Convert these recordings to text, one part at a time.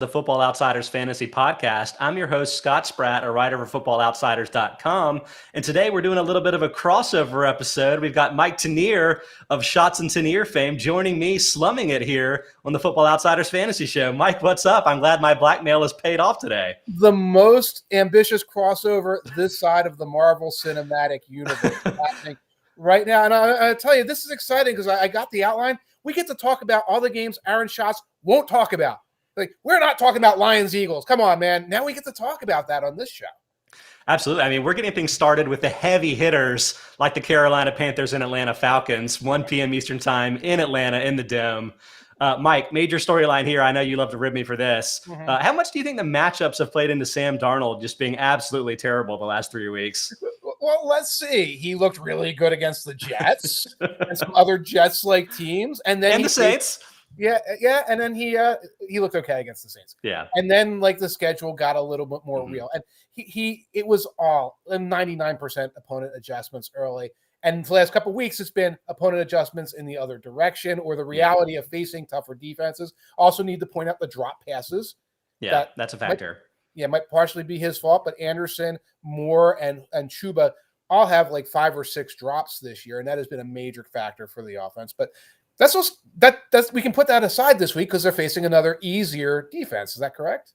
The Football Outsiders Fantasy Podcast. I'm your host, Scott Spratt, a writer for FootballOutsiders.com. And today we're doing a little bit of a crossover episode. We've got Mike Tanier of Shots and Tanier fame joining me, slumming it here on the Football Outsiders Fantasy Show. Mike, what's up? I'm glad my blackmail is paid off today. The most ambitious crossover this side of the Marvel Cinematic Universe happening right now. And I tell you, this is exciting because I got the outline. We get to talk about all the games Aaron Schatz won't talk about. Like, we're not talking about Lions, Eagles. Come on, man. Now we get to talk about that on this show. Absolutely. I mean, we're getting things started with the heavy hitters like the Carolina Panthers and Atlanta Falcons, 1 p.m. Eastern time in Atlanta in the Dome. Mike, major storyline here. I know you love to rib me for this. How much do you think the matchups have played into Sam Darnold just being absolutely terrible the last 3 weeks? Well, let's see. He looked really good against the Jets and some other Jets-like teams. And then the Saints. Yeah, and then he looked okay against the Saints. Yeah. And then like the schedule got a little bit more real. And it was all 99% opponent adjustments early. And for the last couple of weeks, it's been opponent adjustments in the other direction or the reality of facing tougher defenses. Also need to point out the drop passes. Yeah, that's a factor. Might partially be his fault, but Anderson, Moore, and Chuba all have like 5 or 6 drops this year, and that has been a major factor for the offense. But that's we can put that aside this week because they're facing another easier defense. Is that correct?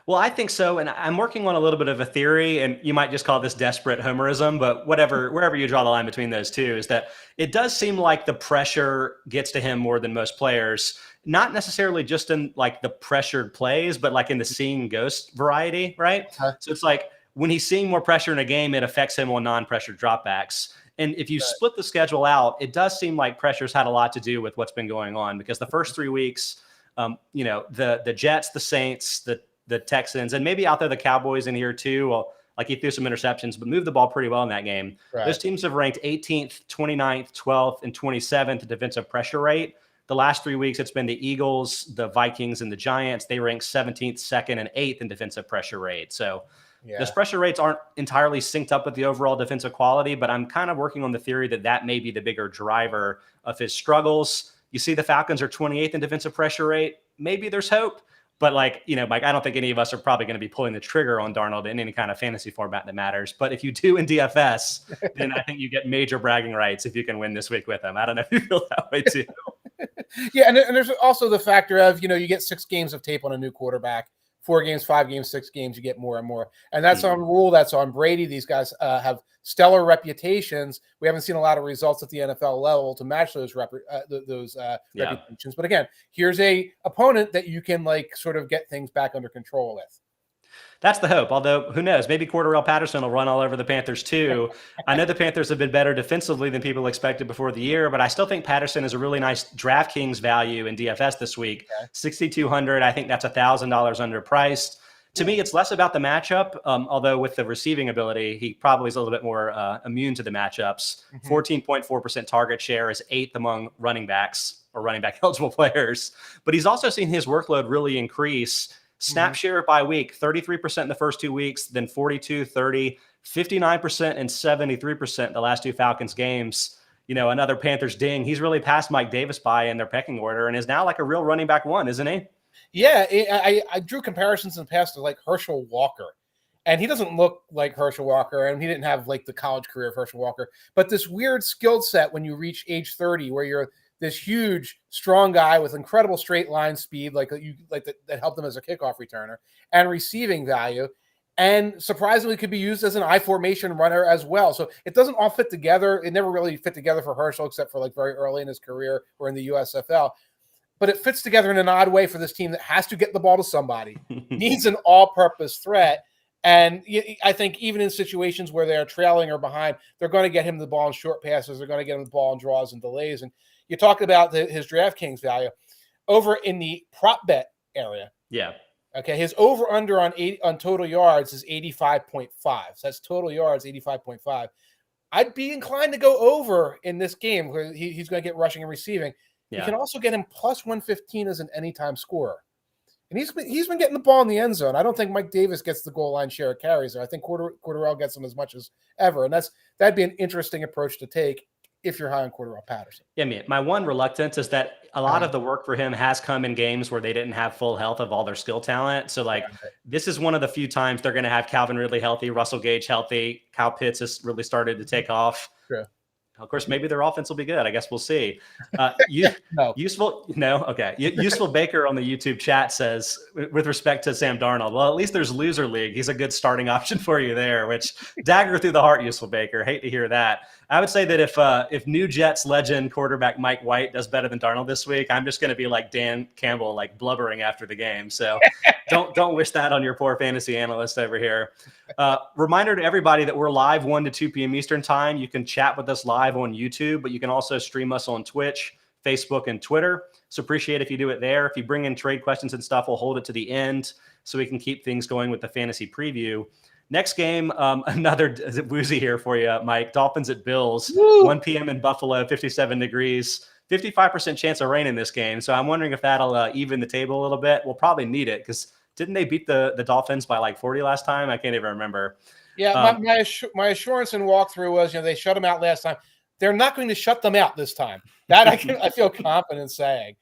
Well, I think so, and I'm working on a little bit of a theory, and you might just call this desperate homerism, but wherever you draw the line between those two, is that it does seem like the pressure gets to him more than most players, not necessarily just in like the pressured plays, but like in the seeing ghost variety, right? So it's like when he's seeing more pressure in a game, it affects him on non-pressured dropbacks. And if you split the schedule out, it does seem like pressure's had a lot to do with what's been going on because the first 3 weeks, the Jets, the Saints, the Texans, and maybe out there the Cowboys in here too. Well, like he threw some interceptions, but moved the ball pretty well in that game. Right. Those teams have ranked 18th, 29th, 12th, and 27th in defensive pressure rate. The last 3 weeks, it's been the Eagles, the Vikings, and the Giants. They rank 17th, 2nd, and 8th in defensive pressure rate. So those pressure rates aren't entirely synced up with the overall defensive quality, but I'm kind of working on the theory that may be the bigger driver of his struggles. You see the Falcons are 28th in defensive pressure rate. Maybe there's hope. But Mike, I don't think any of us are probably going to be pulling the trigger on Darnold in any kind of fantasy format that matters. But if you do in DFS, then I think you get major bragging rights if you can win this week with him. I don't know if you feel that way too. Yeah, and there's also the factor of, you get 6 games of tape on a new quarterback. 4 games, 5 games, 6 games, you get more and more. And that's on Rule, that's on Brady. These guys have stellar reputations. We haven't seen a lot of results at the NFL level to match those reputations. But again, here's a opponent that you can sort of get things back under control with. That's the hope. Although, who knows? Maybe Cordarrelle Patterson will run all over the Panthers too. I know the Panthers have been better defensively than people expected before the year, but I still think Patterson is a really nice DraftKings value in DFS this week. Okay. 6,200. I think that's $1,000 underpriced. To me, it's less about the matchup, although with the receiving ability, he probably is a little bit more immune to the matchups. 14.4% target share is 8th among running backs or running back eligible players. But he's also seen his workload really increase. Snap share by week, 33% in the first 2 weeks, then 42, 30, 59% and 73% the last 2 Falcons games. Another Panthers ding. He's really passed Mike Davis by in their pecking order and is now like a real running back 1, isn't he? Yeah, I drew comparisons in the past to like Herschel Walker. And he doesn't look like Herschel Walker, and he didn't have like the college career of Herschel Walker. But this weird skill set when you reach age 30 where you're this huge, strong guy with incredible straight line speed, that helped him as a kickoff returner, and receiving value, and surprisingly could be used as an I formation runner as well. So it doesn't all fit together. It never really fit together for Herschel, except for very early in his career or in the USFL. But it fits together in an odd way for this team that has to get the ball to somebody, needs an all-purpose threat. And I think even in situations where they're trailing or behind, they're going to get him the ball in short passes. They're going to get him the ball in draws and delays. And you talk about his DraftKings value over in the prop bet area. Yeah. Okay. His over under on total yards is 85.5. So that's total yards, 85.5. I'd be inclined to go over in this game where he's going to get rushing and receiving. Yeah. You can also get him plus 115 as an anytime scorer. And he's been getting the ball in the end zone. I don't think Mike Davis gets the goal line share of carries there. I think Cordarrelle gets them as much as ever. And that'd be an interesting approach to take if you're high on Cordarrelle Patterson. Yeah, I mean, my one reluctance is that a lot of the work for him has come in games where they didn't have full health of all their skill talent. So, like, this is one of the few times they're going to have Calvin Ridley healthy, Russell Gage healthy, Kyle Pitts has really started to take off. True. Of course, maybe their offense will be good. I guess we'll see. No. Useful Baker on the YouTube chat says, with respect to Sam Darnold, well, at least there's loser league. He's a good starting option for you there, which dagger through the heart, Useful Baker. Hate to hear that. I would say that if New Jets legend quarterback Mike White does better than Darnold this week, I'm just going to be like Dan Campbell, like blubbering after the game. So don't wish that on your poor fantasy analyst over here. Reminder to everybody that we're live 1 to 2 p.m. Eastern time. You can chat with us live on YouTube, but you can also stream us on Twitch, Facebook, and Twitter. So appreciate if you do it there. If you bring in trade questions and stuff, we'll hold it to the end so we can keep things going with the fantasy preview. Next game, another woozy here for you, Mike. Dolphins at Bills, 1 p.m. in Buffalo, 57 degrees, 55% chance of rain in this game. So I'm wondering if that'll even the table a little bit. We'll probably need it because didn't they beat the Dolphins by like 40 last time? I can't even remember. Yeah, my assurance and walkthrough was, they shut them out last time. They're not going to shut them out this time. That I feel confident saying.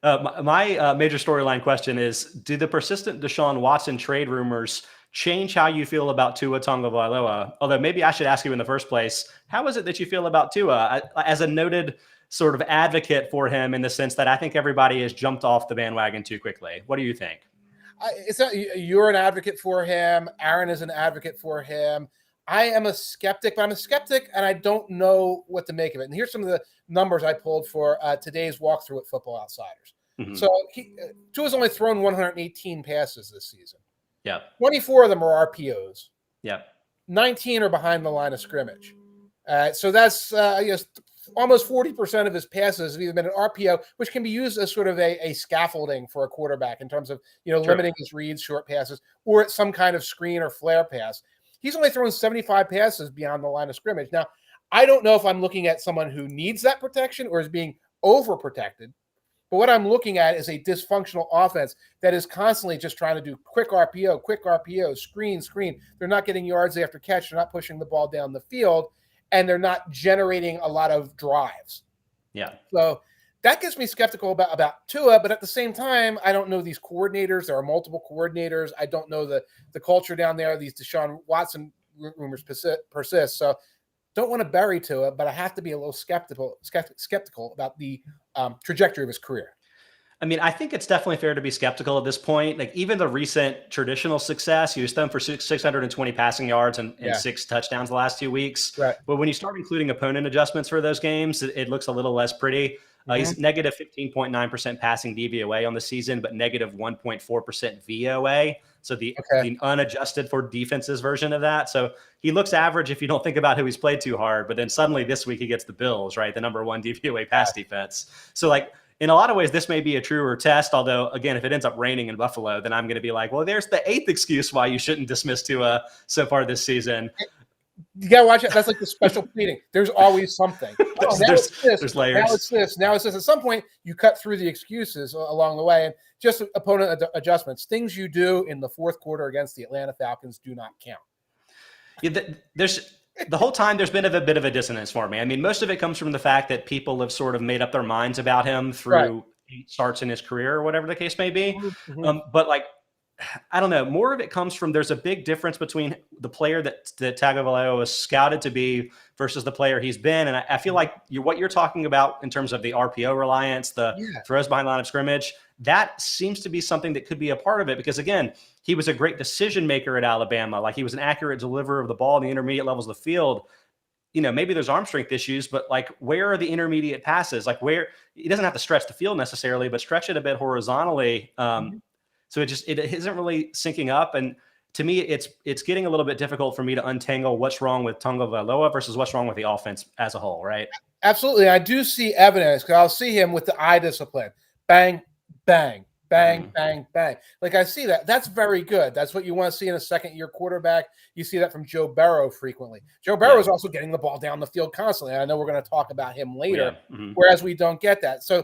My major storyline question is, do the persistent Deshaun Watson trade rumors change how you feel about Tua Tagovailoa? Although maybe I should ask you in the first place, how is it that you feel about Tua? As a noted sort of advocate for him in the sense that I think everybody has jumped off the bandwagon too quickly. What do you think? You're an advocate for him. Aaron is an advocate for him. I am a skeptic, but I'm a skeptic and I don't know what to make of it. And here's some of the numbers I pulled for today's walkthrough at Football Outsiders. Mm-hmm. So Tua's only thrown 118 passes this season. Yeah. 24 of them are RPOs. Yeah. 19 are behind the line of scrimmage. So that's almost 40% of his passes have either been an RPO, which can be used as sort of a scaffolding for a quarterback in terms of limiting his reads, short passes, or it's some kind of screen or flare pass. He's only thrown 75 passes beyond the line of scrimmage. Now, I don't know if I'm looking at someone who needs that protection or is being overprotected. But what I'm looking at is a dysfunctional offense that is constantly just trying to do quick RPO, screen. They're not getting yards after catch. They're not pushing the ball down the field, and they're not generating a lot of drives. Yeah. So that gets me skeptical about Tua, but at the same time, I don't know these coordinators. There are multiple coordinators. I don't know the culture down there. These Deshaun Watson rumors persist. So don't want to bury Tua, but I have to be a little skeptical about the trajectory of his career. I mean, I think it's definitely fair to be skeptical at this point. Like even the recent traditional success, he was thrown for 620 passing yards and 6 touchdowns the last 2 weeks. Right. But when you start including opponent adjustments for those games, it looks a little less pretty. He's negative 15.9% passing DVOA on the season, but negative 1.4% VOA. So the unadjusted for defenses version of that. So he looks average if you don't think about who he's played too hard. But then suddenly this week he gets the Bills, right? The number 1 DVOA pass defense. So like in a lot of ways, this may be a truer test. Although, again, if it ends up raining in Buffalo, then I'm going to be like, well, there's the 8th excuse why you shouldn't dismiss Tua so far this season. You gotta watch it. That's like the special pleading. There's always something. There's layers. Now it's this. Now it's this. At some point, you cut through the excuses along the way, and just opponent adjustments. Things you do in the fourth quarter against the Atlanta Falcons do not count. Yeah, there's the whole time there's been a bit of a dissonance for me. I mean, most of it comes from the fact that people have sort of made up their minds about him through starts in his career or whatever the case may be. But like, I don't know. More of it comes from there's a big difference between the player that Tagovailoa was scouted to be versus the player he's been. And I feel like what you're talking about in terms of the RPO reliance, the throws behind the line of scrimmage, that seems to be something that could be a part of it. Because again, he was a great decision maker at Alabama. Like he was an accurate deliverer of the ball in the intermediate levels of the field. Maybe there's arm strength issues, but like, where are the intermediate passes? Like where he doesn't have to stretch the field necessarily, but stretch it a bit horizontally. So it isn't really syncing up. And to me, it's getting a little bit difficult for me to untangle what's wrong with Tagovailoa versus what's wrong with the offense as a whole, right? Absolutely. I do see evidence because I'll see him with the eye discipline. Bang, bang, bang, bang, bang. Like I see that. That's very good. That's what you want to see in a second-year quarterback. You see that from Joe Burrow frequently. Joe Burrow is also getting the ball down the field constantly. I know we're going to talk about him later, whereas we don't get that. So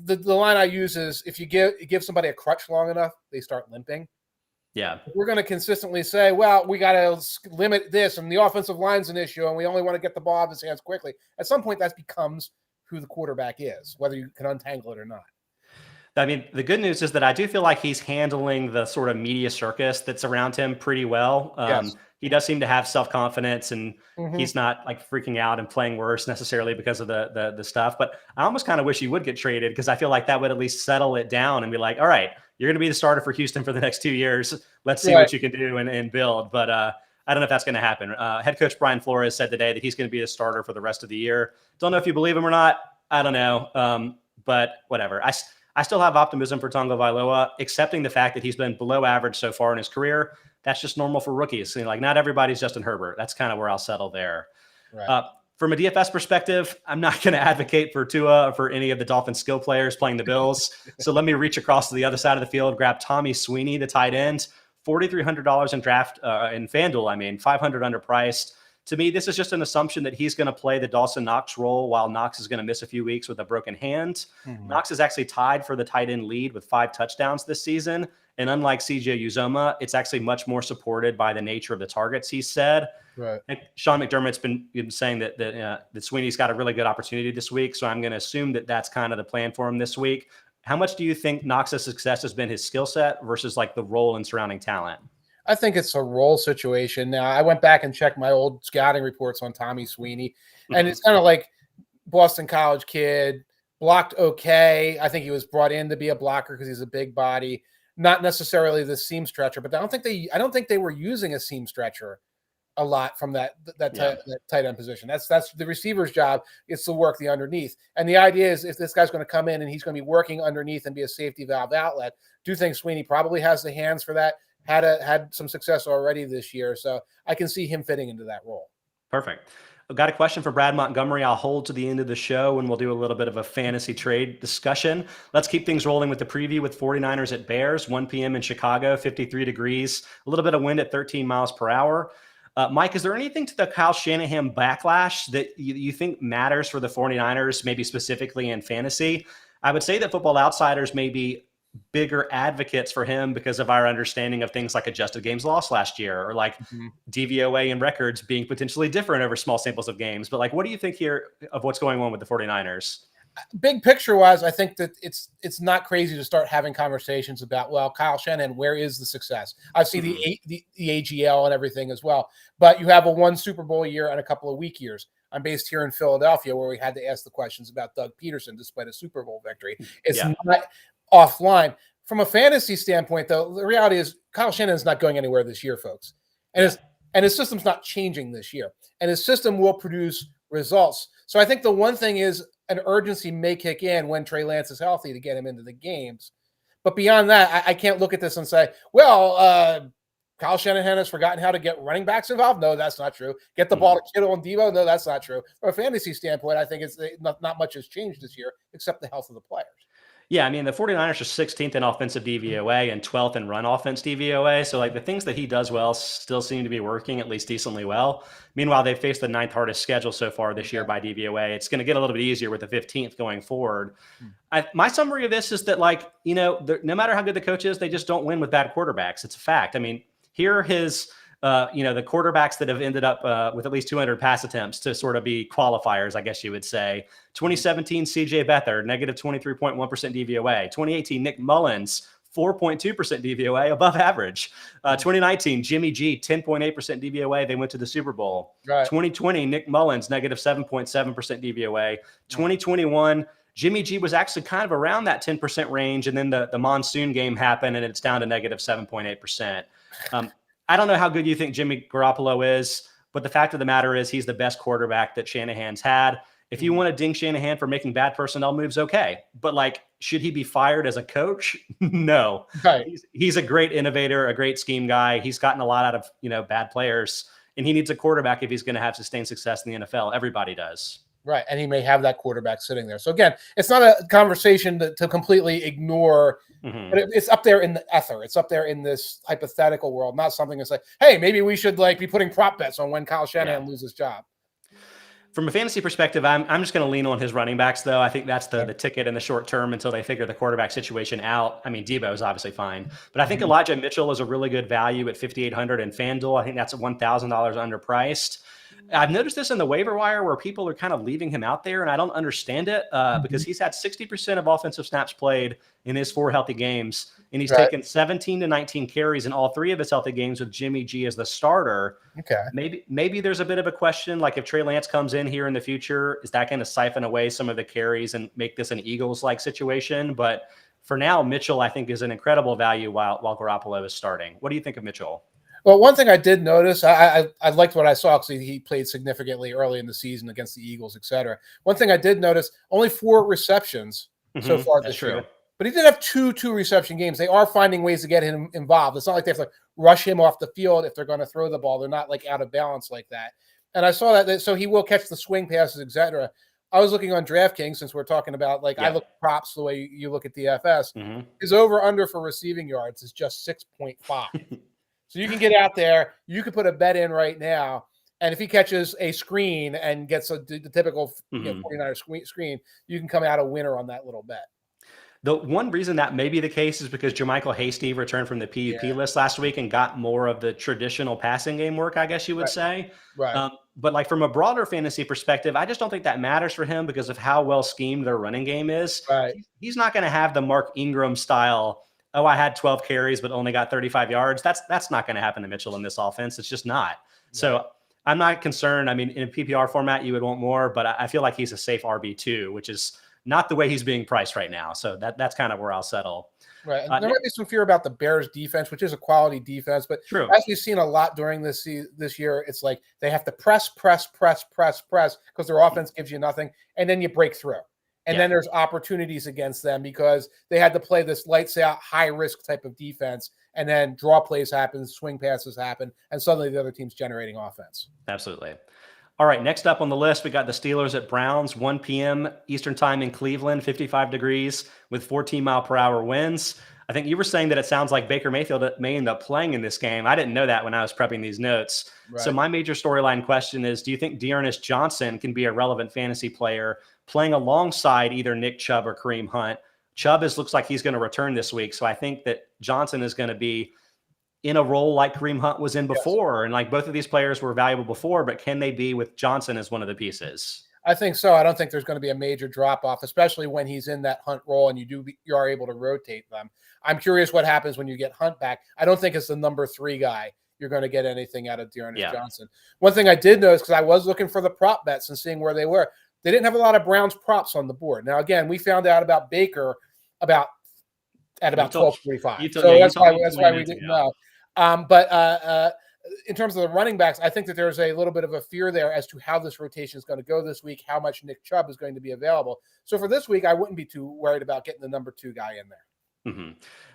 the line I use is if you give somebody a crutch long enough, they start limping. Yeah. If we're going to consistently say, well, we got to limit this and the offensive line's an issue and we only want to get the ball out of his hands quickly. At some point, that becomes who the quarterback is, whether you can untangle it or not. I mean, the good news is that I do feel like he's handling the sort of media circus that's around him pretty well. Yes. He does seem to have self-confidence, and Mhm. he's not like freaking out and playing worse necessarily because of the stuff. But I almost kind of wish he would get traded, because I feel like that would at least settle it down and be like, all right, you're going to be the starter for Houston for the next 2 years. Let's see what you can do and build. But I don't know if that's going to happen. Head coach Brian Flores said today that he's going to be the starter for the rest of the year. Don't know if you believe him or not. I don't know. But whatever. I still have optimism for Tagovailoa, accepting the fact that he's been below average so far in his career. That's just normal for rookies. Like, not everybody's Justin Herbert. That's kind of where I'll settle there. Right. From a DFS perspective, I'm not going to advocate for Tua or for any of the Dolphins skill players playing the Bills. So let me reach across to the other side of the field, grab Tommy Sweeney, the tight end, $4,300 in draft in FanDuel. I mean, $500 underpriced. To me, this is just an assumption that he's going to play the Dawson Knox role while Knox is going to miss a few weeks with a broken hand. Mhm. Knox is actually tied for the tight end lead with 5 touchdowns this season. And unlike CJ Uzomah, it's actually much more supported by the nature of the targets he said. Right. And Sean McDermott's been saying that Sweeney's got a really good opportunity this week. So I'm going to assume that that's kind of the plan for him this week. How much do you think Knox's success has been his skill set versus like the role and surrounding talent? I think it's a role situation. Now, I went back and checked my old scouting reports on Tommy Sweeney, and it's kind of like Boston College kid, blocked okay. I think he was brought in to be a blocker because he's a big body, not necessarily the seam stretcher. But I don't think they were using a seam stretcher a lot from that tight end position. That's the receiver's job. It's to work the underneath. And the idea is, if this guy's going to come in and he's going to be working underneath and be a safety valve outlet, do think Sweeney probably has the hands for that. Had some success already this year, so I can see him fitting into that role. Perfect. I've got a question for Brad Montgomery. I'll hold to the end of the show, and we'll do a little bit of a fantasy trade discussion. Let's keep things rolling with the preview with 49ers at Bears, 1 p.m. in Chicago, 53 degrees, a little bit of wind at 13 miles per hour. Mike, is there anything to the Kyle Shanahan backlash that you think matters for the 49ers, maybe specifically in fantasy? I would say that Football Outsiders may be bigger advocates for him because of our understanding of things like adjusted games lost last year, or like DVOA and records being potentially different over small samples of games. But like, what do you think here of what's going on with the 49ers? Big picture wise, I think that it's not crazy to start having conversations about, well, Kyle Shanahan, where is the success? I see the AGL and everything as well, but you have a 1 Super Bowl year and a couple of weak years. I'm based here in Philadelphia, where we had to ask the questions about Doug Peterson despite a Super Bowl victory. It's not offline. From a fantasy standpoint, though, the reality is Kyle Shanahan is not going anywhere this year, folks. And his system's not changing this year. And his system will produce results. So I think the one thing is an urgency may kick in when Trey Lance is healthy to get him into the games. But beyond that, I can't look at this and say, well, Kyle Shanahan has forgotten how to get running backs involved. No, that's not true. Get the ball to Kittle and Deebo. No, that's not true. From a fantasy standpoint, I think it's not much has changed this year except the health of the players. Yeah, I mean, the 49ers are 16th in offensive DVOA and 12th in run offense DVOA. So, like, the things that he does well still seem to be working at least decently well. Meanwhile, they've faced the 9th hardest schedule so far this year by DVOA. It's going to get a little bit easier with the 15th going forward. My summary of this is that, like, no matter how good the coach is, they just don't win with bad quarterbacks. It's a fact. I mean, here are his the quarterbacks that have ended up with at least 200 pass attempts to sort of be qualifiers, I guess you would say. 2017, CJ Beathard, negative 23.1% DVOA. 2018, Nick Mullins, 4.2% DVOA, above average. 2019, Jimmy G, 10.8% DVOA. They went to the Super Bowl. Right. 2020, Nick Mullins, negative 7.7% DVOA. 2021, Jimmy G was actually kind of around that 10% range, and then the monsoon game happened, and it's down to negative 7.8%. I don't know how good you think Jimmy Garoppolo is, but the fact of the matter is he's the best quarterback that Shanahan's had. If you want to ding Shanahan for making bad personnel moves, okay. But, like, should he be fired as a coach? No. Right. He's a great innovator, a great scheme guy. He's gotten a lot out of, bad players, and he needs a quarterback if he's going to have sustained success in the NFL. Everybody does. Right. And he may have that quarterback sitting there. So, again, it's not a conversation to completely ignore, but it's up there in the ether. It's up there in this hypothetical world, not something that's like, hey, maybe we should be putting prop bets on when Kyle Shanahan loses his job. From a fantasy perspective, I'm just going to lean on his running backs, though. I think that's the ticket in the short term until they figure the quarterback situation out. I mean, Debo is obviously fine, but I think Elijah Mitchell is a really good value at 5,800 in FanDuel. I think that's $1,000 underpriced. I've noticed this in the waiver wire where people are kind of leaving him out there, and I don't understand it because he's had 60% of offensive snaps played in his 4 healthy games, and he's taken 17 to 19 carries in all 3 of his healthy games with Jimmy G as the starter. Okay. Maybe there's a bit of a question, like if Trey Lance comes in here in the future, is that going to siphon away some of the carries and make this an Eagles-like situation? But for now, Mitchell, I think, is an incredible value while Garoppolo is starting. What do you think of Mitchell? Well, one thing I did notice, I liked what I saw because he played significantly early in the season against the Eagles, et cetera. One thing I did notice, only 4 receptions so far this year. But he did have two reception games. They are finding ways to get him involved. It's not like they have to like rush him off the field if they're going to throw the ball. They're not like out of balance like that. And I saw that, so he will catch the swing passes, et cetera. I was looking on DraftKings since we're talking about I look at props the way you look at DFS. His over-under for receiving yards is just 6.5. So you can get out there, you could put a bet in right now, and if he catches a screen and gets the typical 49er screen, you can come out a winner on that little bet. The one reason that may be the case is because Jermichael Hasty returned from the PUP list last week and got more of the traditional passing game work, I guess you would say. Right. But like from a broader fantasy perspective, I just don't think that matters for him because of how well schemed their running game is. Right. He's not going to have the Mark Ingram style, oh, I had 12 carries but only got 35 yards. That's not going to happen to Mitchell in this offense. It's just not. Right. So I'm not concerned. I mean, in a PPR format, you would want more, but I feel like he's a safe RB2, which is not the way he's being priced right now. So that's kind of where I'll settle. Right. And there might be some fear about the Bears defense, which is a quality defense, but as we've seen a lot during this year, it's like they have to press because their offense gives you nothing, and then you break through. And then there's opportunities against them because they had to play this lights out, high risk type of defense. And then draw plays happen, swing passes happen, and suddenly the other team's generating offense. Absolutely. All right, next up on the list, we got the Steelers at Browns, 1 p.m. Eastern time in Cleveland, 55 degrees with 14-mile-per-hour winds. I think you were saying that it sounds like Baker Mayfield may end up playing in this game. I didn't know that when I was prepping these notes. Right. So my major storyline question is, do you think D'Ernest Johnson can be a relevant fantasy player playing alongside either Nick Chubb or Kareem Hunt? Chubb looks like he's going to return this week, so I think that Johnson is going to be in a role like Kareem Hunt was in before. And like both of these players were valuable before, but can they be with Johnson as one of the pieces? I think so. I don't think there's going to be a major drop off, especially when he's in that Hunt role and you are able to rotate them. I'm curious what happens when you get Hunt back. I don't think it's the number 3 guy you're going to get anything out of D'Ernest Johnson. One thing I did notice, because I was looking for the prop bets and seeing where they were, they didn't have a lot of Browns props on the board. Now, again, we found out about Baker at about 12:45. So that's why we didn't know. But in terms of the running backs, I think that there's a little bit of a fear there as to how this rotation is going to go this week, how much Nick Chubb is going to be available. So for this week, I wouldn't be too worried about getting the number 2 guy in there.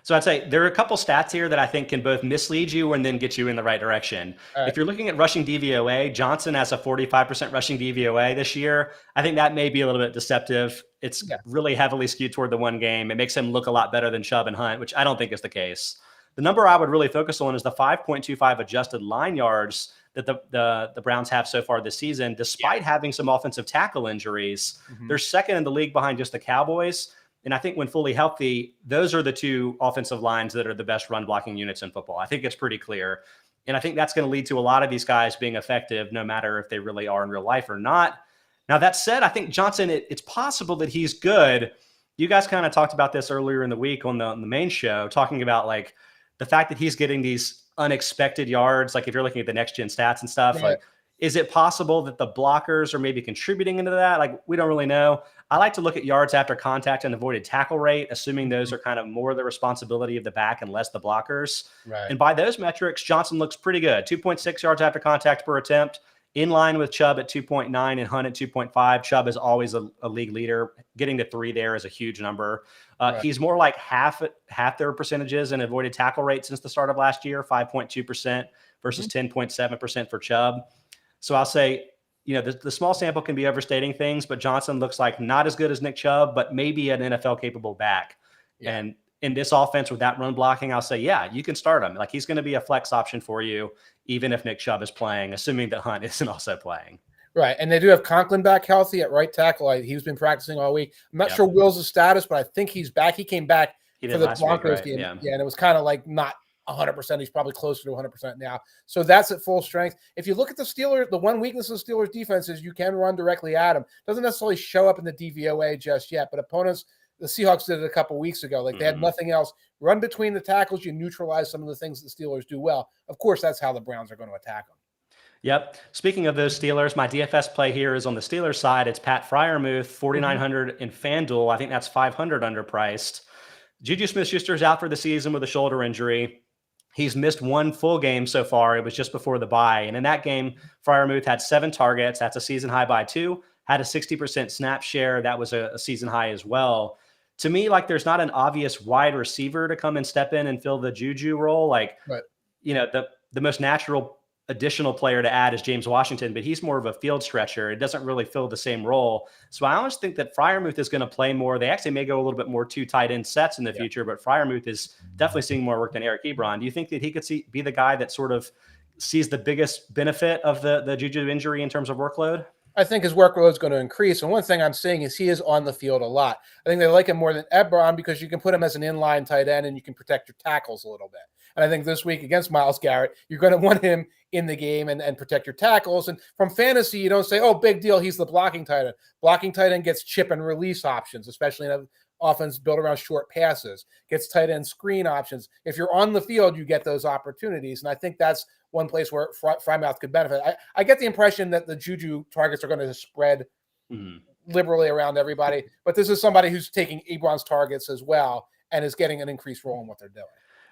So I'd say there are a couple stats here that I think can both mislead you and then get you in the right direction. Right. If you're looking at rushing DVOA, Johnson has a 45% rushing DVOA this year. I think that may be a little bit deceptive. It's really heavily skewed toward the one game. It makes him look a lot better than Chubb and Hunt, which I don't think is the case. The number I would really focus on is the 5.25 adjusted line yards that the Browns have so far this season, despite having some offensive tackle injuries. They're second in the league behind just the Cowboys. And I think when fully healthy, those are the 2 offensive lines that are the best run blocking units in football. I think it's pretty clear. And I think that's going to lead to a lot of these guys being effective, no matter if they really are in real life or not. Now, that said, I think Johnson, it's possible that he's good. You guys kind of talked about this earlier in the week on the main show, talking about like the fact that he's getting these unexpected yards. Like if you're looking at the next gen stats and stuff, like, is it possible that the blockers are maybe contributing into that? Like, we don't really know. I like to look at yards after contact and avoided tackle rate, assuming those are kind of more the responsibility of the back and less the blockers. Right. And by those metrics, Johnson looks pretty good. 2.6 yards after contact per attempt, in line with Chubb at 2.9 and Hunt at 2.5. Chubb is always a league leader. Getting to 3 there is a huge number. He's more like half their percentages in avoided tackle rate since the start of last year, 5.2% versus 10.7% for Chubb. So I'll say, the small sample can be overstating things, but Johnson looks like not as good as Nick Chubb, but maybe an NFL-capable back. Yeah. And in this offense with that run blocking, I'll say, you can start him. Like, he's going to be a flex option for you, even if Nick Chubb is playing, assuming that Hunt isn't also playing. Right, and they do have Conklin back healthy at right tackle. He's been practicing all week. I'm not sure Will's status, but I think he's back. He came back for the Broncos game. Yeah, and it was kind of like not 100%. He's probably closer to 100% now. So that's at full strength. If you look at the Steelers, the one weakness of the Steelers defense is you can run directly at them. Doesn't necessarily show up in the DVOA just yet, but opponents, the Seahawks did it a couple weeks ago. Like they had nothing else. Run between the tackles, you neutralize some of the things the Steelers do well. Of course, that's how the Browns are going to attack them. Yep. Speaking of those Steelers, my DFS play here is on the Steelers side. It's Pat Freiermuth, 4,900 in FanDuel. I think that's 500 underpriced. Juju Smith-Schuster's out for the season with a shoulder injury. He's missed one full game so far. It was just before the bye. And in that game, Freiermuth had 7 targets. That's a season high by 2. Had a 60% snap share. That was a season high as well. To me, like there's not an obvious wide receiver to come and step in and fill the Juju role. Like, you know, the most natural additional player to add is James Washington, but he's more of a field stretcher. It doesn't really fill the same role. So I almost think that Freiermuth is going to play more. They actually may go a little bit more 2 tight end sets in the future, but Freiermuth is definitely seeing more work than Eric Ebron. Do you think that he could be the guy that sort of sees the biggest benefit of the Juju injury in terms of workload? I think his workload is going to increase. And one thing I'm seeing is he is on the field a lot. I think they like him more than Ebron because you can put him as an inline tight end and you can protect your tackles a little bit. And I think this week against Myles Garrett, you're going to want him in the game and protect your tackles. And from fantasy, you don't say, oh, big deal, he's the blocking tight end. Blocking tight end gets chip and release options, especially in an offense built around short passes, gets tight end screen options. If you're on the field, you get those opportunities. And I think that's one place where Freiermuth could benefit. I get the impression that the Juju targets are going to spread liberally around everybody, but this is somebody who's taking Ebron's targets as well and is getting an increased role in what they're doing.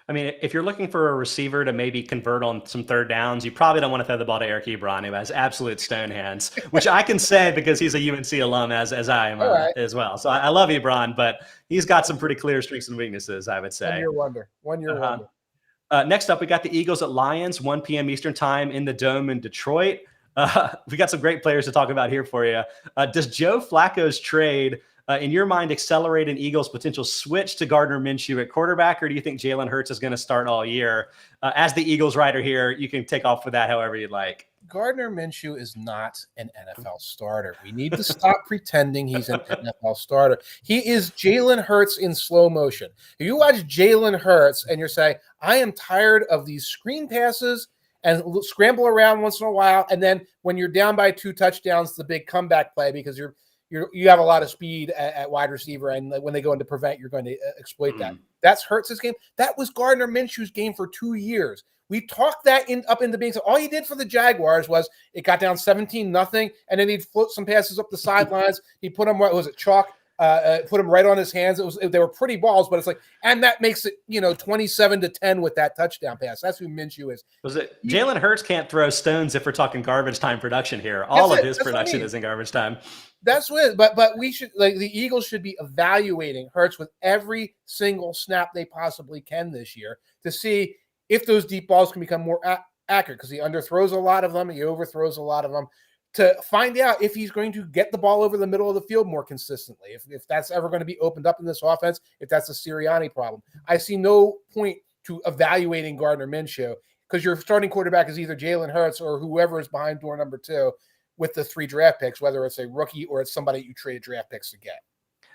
I mean, if you're looking for a receiver to maybe convert on some third downs, you probably don't want to throw the ball to Eric Ebron, who has absolute stone hands, which I can say because he's a UNC alum as I am as well. So I love Ebron, but he's got some pretty clear strengths and weaknesses, I would say. One year wonder. Next up, we got the Eagles at Lions, 1 p.m. Eastern time in the Dome in Detroit. We got some great players to talk about here for you. Does Joe Flacco's trade, in your mind, accelerate an Eagles potential switch to Gardner Minshew at quarterback, or do you think Jalen Hurts is going to start all year? As the Eagles writer here, you can take off with that however you'd like. Gardner Minshew is not an NFL starter. We need to stop pretending he's an NFL starter. He is Jalen Hurts in slow motion. If you watch Jalen Hurts and you're saying, I am tired of these screen passes and scramble around once in a while, and then when you're down by 2 touchdowns, the big comeback play because you have a lot of speed at wide receiver, and when they go into prevent, you're going to exploit that. That's Hurts' game. That was Gardner Minshew's game for 2 years. We talked that up in the beginning. So all he did for the Jaguars was it got down 17-0, and then he'd float some passes up the sidelines. He put them, what was it, chalk? Put them right on his hands. They were pretty balls, but it's like, and that makes it 27-10 with that touchdown pass. That's who Minshew is. Was it Jalen Hurts can't throw stones if we're talking garbage time production here? All of his production is in garbage time. That's what. But we should, like, the Eagles should be evaluating Hurts with every single snap they possibly can this year to see if those deep balls can become more accurate, because he underthrows a lot of them, he overthrows a lot of them, to find out if he's going to get the ball over the middle of the field more consistently, if that's ever going to be opened up in this offense, if that's a Sirianni problem. I see no point to evaluating Gardner Minshew because your starting quarterback is either Jalen Hurts or whoever is behind door number 2 with the 3 draft picks, whether it's a rookie or it's somebody you traded draft picks to get.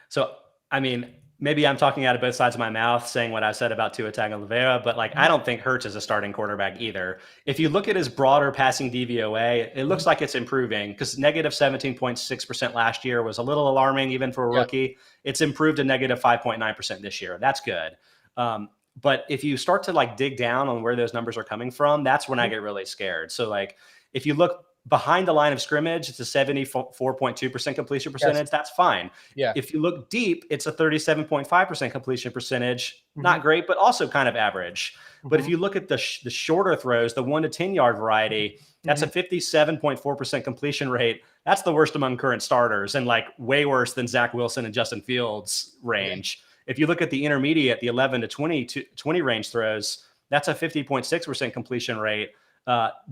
So, I mean, maybe I'm talking out of both sides of my mouth saying what I said about Tua Tagovailoa, but like, I don't think Hurts is a starting quarterback either. If you look at his broader passing DVOA, it looks like it's improving because negative 17.6% last year was a little alarming even for a rookie. It's improved to negative 5.9% this year. That's good. But if you start to like dig down on where those numbers are coming from, that's when I get really scared. So like, if you look behind the line of scrimmage, it's a 74.2% completion percentage. Yes. That's fine. Yeah. If you look deep, it's a 37.5% completion percentage. Not great, but also kind of average. But if you look at the shorter throws, the 1 to 10 yard variety, that's a 57.4% completion rate. That's the worst among current starters and like way worse than Zach Wilson and Justin Fields range. If you look at the intermediate, the 11 to 20 range throws, that's a 50.6% completion rate.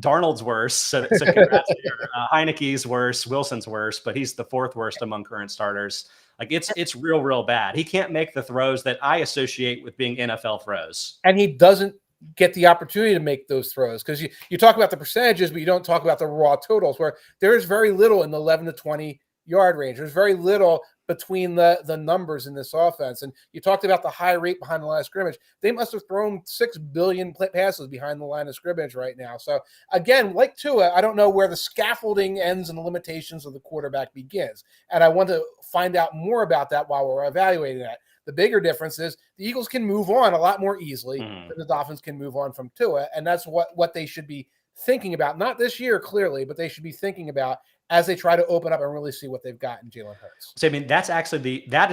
Darnold's worse. So congrats here. Heineke's worse. Wilson's worse, but he's the 4th worst among current starters. Like it's real bad. He can't make the throws that I associate with being NFL throws. And he doesn't get the opportunity to make those throws, because you talk about the percentages, but you don't talk about the raw totals, where there's very little in the 11 to 20 yard range. There's very little between the numbers in this offense. And you talked about the high rate behind the line of scrimmage. They must have thrown 6 billion passes behind the line of scrimmage right now. So again, like Tua, I don't know where the scaffolding ends and the limitations of the quarterback begins. And I want to find out more about that while we're evaluating that. The bigger difference is the Eagles can move on a lot more easily than the Dolphins can move on from Tua. And that's what they should be thinking about. Not this year, clearly, but they should be thinking about as they try to open up and really see what they've got in Jalen Hurts. So, I mean, that is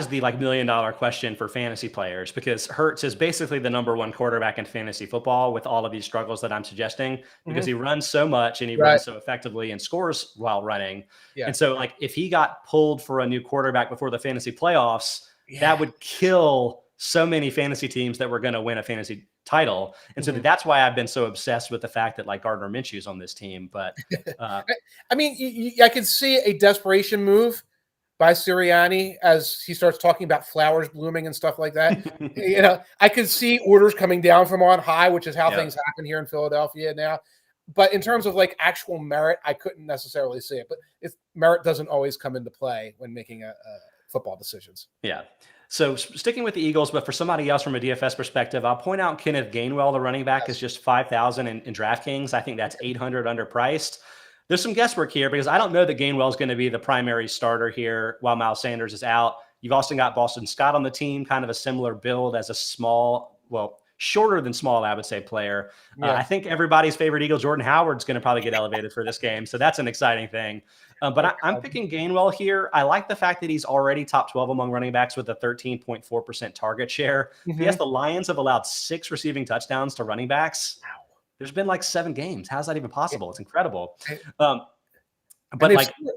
the like $1 million question for fantasy players, because Hurts is basically the number one quarterback in fantasy football with all of these struggles that I'm suggesting, because he runs so much and he runs so effectively and scores while running. Yeah. And so, like, if he got pulled for a new quarterback before the fantasy playoffs, that would kill so many fantasy teams that were going to win a fantasy title. And so that's why I've been so obsessed with the fact that like Gardner Minshew's on this team. But I mean, I can see a desperation move by Sirianni as he starts talking about flowers blooming and stuff like that. You know, I could see orders coming down from on high, which is how things happen here in Philadelphia now. But in terms of like actual merit, I couldn't necessarily see it. But merit doesn't always come into play when making football decisions. Yeah. So sticking with the Eagles, but for somebody else from a DFS perspective, I'll point out Kenneth Gainwell, the running back, is just 5,000 in DraftKings. I think that's 800 underpriced. There's some guesswork here because I don't know that Gainwell is going to be the primary starter here while Miles Sanders is out. You've also got Boston Scott on the team, kind of a similar build as a shorter than small, I would say, player. I think everybody's favorite Eagle, Jordan Howard's going to probably get elevated for this game. So that's an exciting thing. But I'm picking Gainwell here. I like the fact that he's already top 12 among running backs with a 13.4% target share. Yes, the Lions have allowed 6 receiving touchdowns to running backs. Wow. There's been like 7 games. How's that even possible? It's incredible. But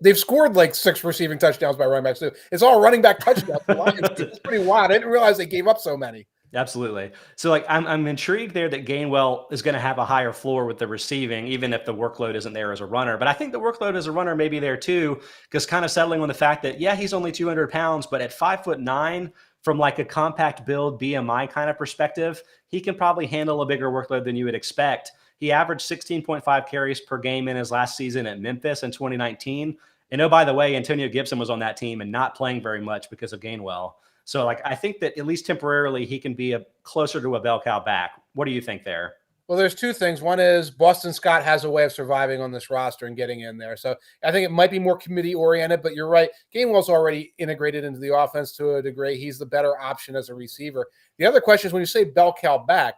they've scored like 6 receiving touchdowns by running backs too. It's all running back touchdowns. It's pretty wild. I didn't realize they gave up so many. Absolutely. So like I'm intrigued there that Gainwell is going to have a higher floor with the receiving, even if the workload isn't there as a runner. But I think the workload as a runner may be there too, because kind of settling on the fact that, he's only 200 pounds, but at 5'9", from like a compact build BMI kind of perspective, he can probably handle a bigger workload than you would expect. He averaged 16.5 carries per game in his last season at Memphis in 2019. And oh, by the way, Antonio Gibson was on that team and not playing very much because of Gainwell. So, like, I think that at least temporarily he can be closer to a bell cow back. What do you think there? Well, there's 2 things. One is Boston Scott has a way of surviving on this roster and getting in there. So I think it might be more committee-oriented, but you're right. Gainwell's already integrated into the offense to a degree. He's the better option as a receiver. The other question is when you say bell cow back,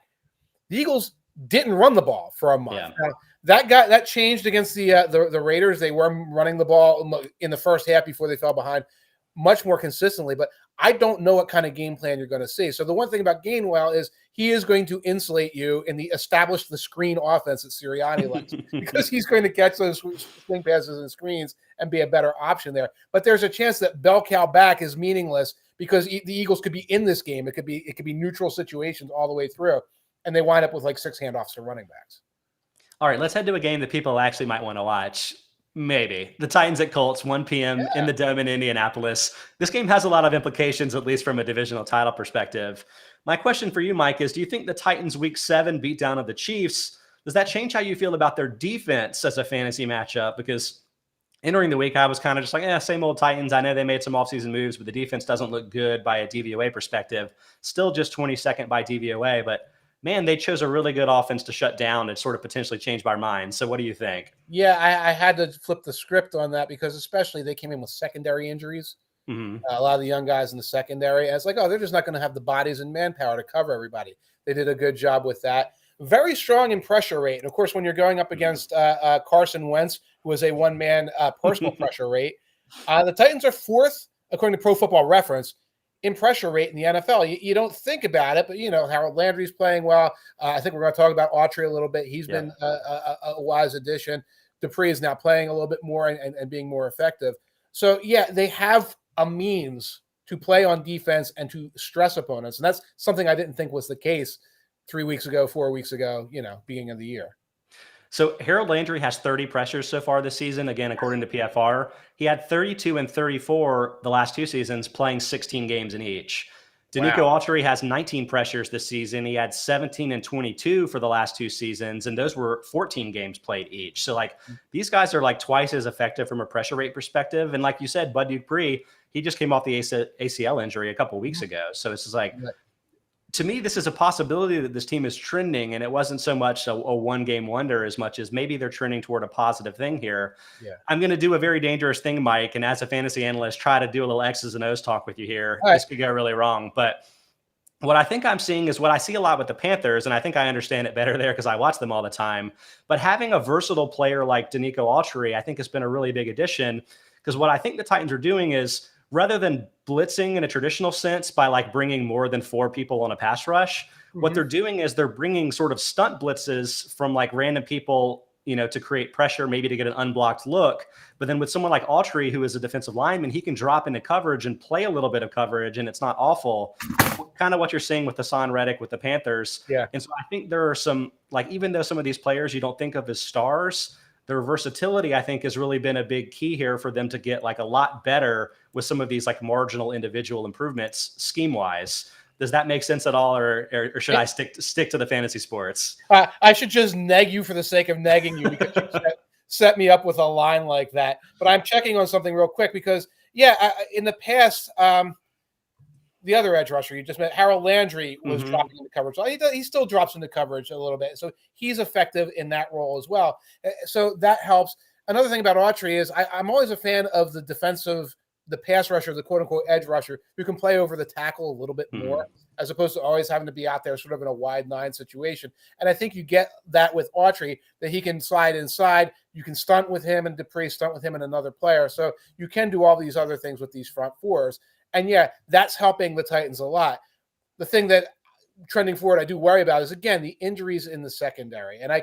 the Eagles didn't run the ball for a month. Yeah. Now, that changed against the Raiders. They were running the ball in the first half before they fell behind much more consistently, but I don't know what kind of game plan you're going to see. So the one thing about Gainwell is he is going to insulate you in the screen offense that Sirianni likes because he's going to catch those swing passes and screens and be a better option there. But there's a chance that bell cow back is meaningless because the Eagles could be in this game. It could be neutral situations all the way through, and they wind up with like 6 handoffs to running backs. All right, let's head to a game that people actually might want to watch. Maybe. The Titans at Colts, 1 p.m. in the Dome in Indianapolis. This game has a lot of implications, at least from a divisional title perspective. My question for you, Mike, is do you think the Titans' Week 7 beatdown of the Chiefs, does that change how you feel about their defense as a fantasy matchup? Because entering the week, I was kind of just like, same old Titans. I know they made some offseason moves, but the defense doesn't look good by a DVOA perspective. Still just 22nd by DVOA, but man, they chose a really good offense to shut down and sort of potentially change our minds. So what do you think? Yeah, I had to flip the script on that because especially they came in with secondary injuries. A lot of the young guys in the secondary. And it's like, they're just not going to have the bodies and manpower to cover everybody. They did a good job with that. Very strong in pressure rate. And, of course, when you're going up against Carson Wentz, who is a one-man personal pressure rate, the Titans are 4th, according to Pro Football Reference, in pressure rate in the NFL. You don't think about it, but, Harold Landry's playing well. I think we're going to talk about Autry a little bit. He's been a wise addition. Dupree is now playing a little bit more and being more effective. So, they have a means to play on defense and to stress opponents. And that's something I didn't think was the case 3 weeks ago, 4 weeks ago, beginning of the year. So Harold Landry has 30 pressures so far this season, again, according to PFR. He had 32 and 34 the last 2 seasons, playing 16 games in each. Danico Wow. Autry has 19 pressures this season. He had 17 and 22 for the last 2 seasons, and those were 14 games played each. So like these guys are like twice as effective from a pressure rate perspective. And like you said, Bud Dupree, he just came off the ACL injury a couple weeks ago. So it's just like, to me, this is a possibility that this team is trending, and it wasn't so much a one-game wonder as much as maybe they're trending toward a positive thing here. Yeah. I'm going to do a very dangerous thing, Mike, and as a fantasy analyst, try to do a little X's and O's talk with you here. All right. This could go really wrong, but what I think I'm seeing is what I see a lot with the Panthers, and I think I understand it better there because I watch them all the time. But having a versatile player like Danico Autry, I think has been a really big addition, because what I think the Titans are doing is, rather than blitzing in a traditional sense by like bringing more than 4 people on a pass rush, what they're doing is they're bringing sort of stunt blitzes from like random people, you know, to create pressure, maybe to get an unblocked look. But then with someone like Autry, who is a defensive lineman, he can drop into coverage and play a little bit of coverage, and it's not awful. Kind of what you're seeing with Hassan Reddick with the Panthers. Yeah. And so I think there are some, like, even though some of these players you don't think of as stars, their versatility, I think, has really been a big key here for them to get like a lot better with some of these like marginal individual improvements scheme wise. Does that make sense at all, or should I stick to the fantasy sports? I should just neg you for the sake of negging you because you set me up with a line like that. But I'm checking on something real quick because, in the past, the other edge rusher you just met, Harold Landry, was dropping into coverage. He still drops into coverage a little bit. So he's effective in that role as well. So that helps. Another thing about Autry is I'm always a fan of the pass rusher, the quote-unquote edge rusher, who can play over the tackle a little bit more, as opposed to always having to be out there sort of in a wide 9 situation. And I think you get that with Autry, that he can slide inside. You can stunt with him and Dupree, stunt with him and another player. So you can do all these other things with these front fours. And that's helping the Titans a lot. The thing that trending forward I do worry about is, again, the injuries in the secondary. And I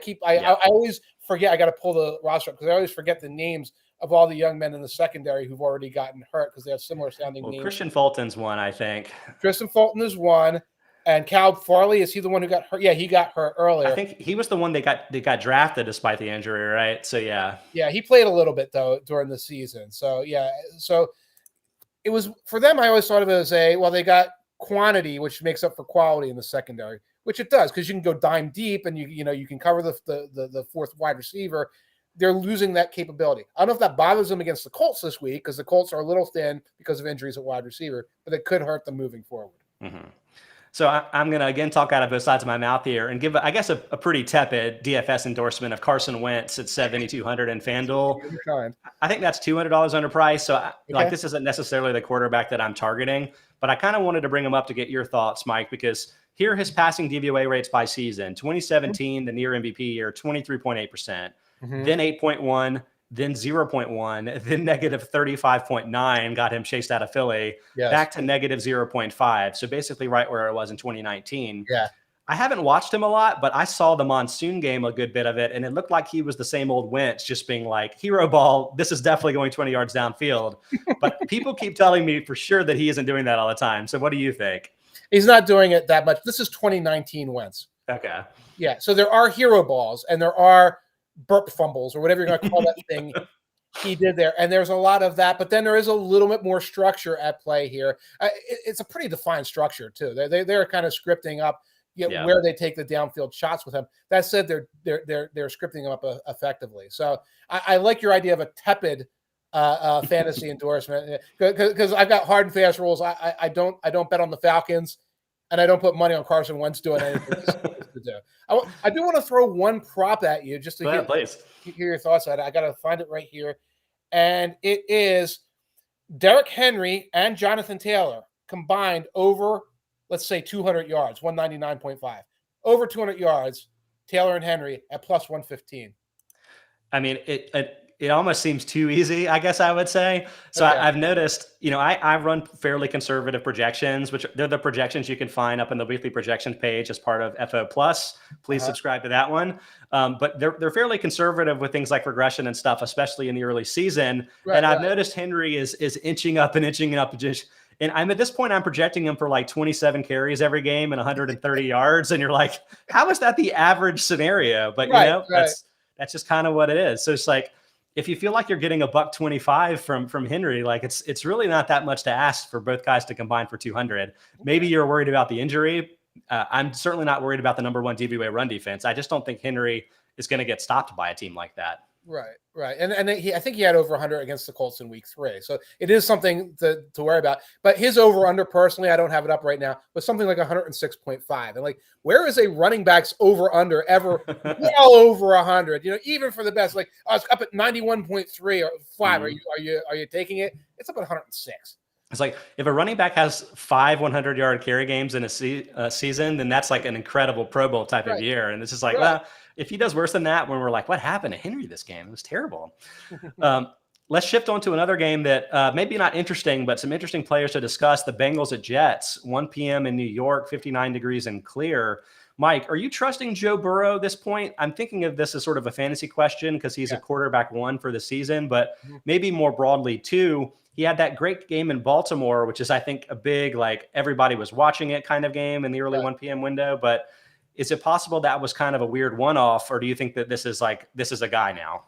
always forget, I got to pull the roster up because I always forget the names of all the young men in the secondary who've already gotten hurt because they have similar sounding names. Christian Fulton's one, I think. Christian Fulton is one. And Cal Farley, is he the one who got hurt? Yeah, he got hurt earlier. I think he was the one that got drafted despite the injury, right? So, yeah. Yeah, he played a little bit, though, during the season. So, so it was, for them, I always thought of it as they got quantity, which makes up for quality in the secondary, which it does, because you can go dime deep and you can cover the fourth wide receiver. They're losing that capability. I don't know if that bothers them against the Colts this week, because the Colts are a little thin because of injuries at wide receiver, but it could hurt them moving forward. So I'm going to, again, talk out of both sides of my mouth here and give, I guess, a pretty tepid DFS endorsement of Carson Wentz at 7,200 in FanDuel. I think that's $200 underpriced. So like, this isn't necessarily the quarterback that I'm targeting, but I kind of wanted to bring him up to get your thoughts, Mike, because here are his passing DVOA rates by season. 2017, the near MVP year, 23.8%, then 8.1%. Then 0.1, then negative 35.9 got him chased out of Philly, back to negative 0.5. So basically right where it was in 2019. Yeah. I haven't watched him a lot, but I saw the monsoon game, a good bit of it, and it looked like he was the same old Wentz, just being like, hero ball, this is definitely going 20 yards downfield. But people keep telling me for sure that he isn't doing that all the time. So what do you think? He's not doing it that much. This is 2019 Wentz. Okay. Yeah, so there are hero balls, and there are burp fumbles or whatever you're going to call that thing he did there. And there's a lot of that, but then there is a little bit more structure at play here. It's a pretty defined structure too. They're kind of scripting up where they take the downfield shots with him. That said, they're scripting up effectively. So I like your idea of a tepid fantasy endorsement, because I've got hard and fast rules. I don't bet on the Falcons, and I don't put money on Carson Wentz doing anything to do. I do want to throw one prop at you just to hear your thoughts on it. I got to find it right here. And it is Derrick Henry and Jonathan Taylor combined over, let's say, 200 yards, 199.5. Over 200 yards, Taylor and Henry at plus 115. I mean, it almost seems too easy, I guess I would say. So I've noticed, I run fairly conservative projections, which they're the projections you can find up in the weekly projections page as part of FO Plus. Please subscribe to that one. But they're fairly conservative with things like regression and stuff, especially in the early season. And I've noticed Henry is inching up and inching up. And I'm at this point, I'm projecting him for like 27 carries every game and 130 yards. And you're like, how is that the average scenario? But that's just kind of what it is. So it's like, if you feel like you're getting $1.25 from Henry, like it's really not that much to ask for both guys to combine for 200. Maybe you're worried about the injury. I'm certainly not worried about the #1 DVOA run defense. I just don't think Henry is going to get stopped by a team like that. Right. And I think he had over 100 against the Colts in week 3. So it is something to worry about. But his over-under, personally, I don't have it up right now, was something like 106.5. And like, where is a running back's over-under ever well over 100? Even for the best, like, I was up at 91.3 or 5. Mm-hmm. Are you taking it? It's up at 106. It's like if a running back has 5 100-yard carry games in a season, then that's like an incredible Pro Bowl type of year. And it's just like, well, if he does worse than that, when we're like, what happened to Henry this game? It was terrible. Let's shift on to another game that maybe not interesting, but some interesting players to discuss. The Bengals at Jets, 1 p.m. in New York, 59 degrees and clear. Mike, are you trusting Joe Burrow at this point? I'm thinking of this as sort of a fantasy question because he's a quarterback 1 for the season, but maybe more broadly too. He had that great game in Baltimore, which is, I think, a big, like, everybody was watching it kind of game in the early 1 p.m. window. But is it possible that was kind of a weird one-off, or do you think that this is a guy now?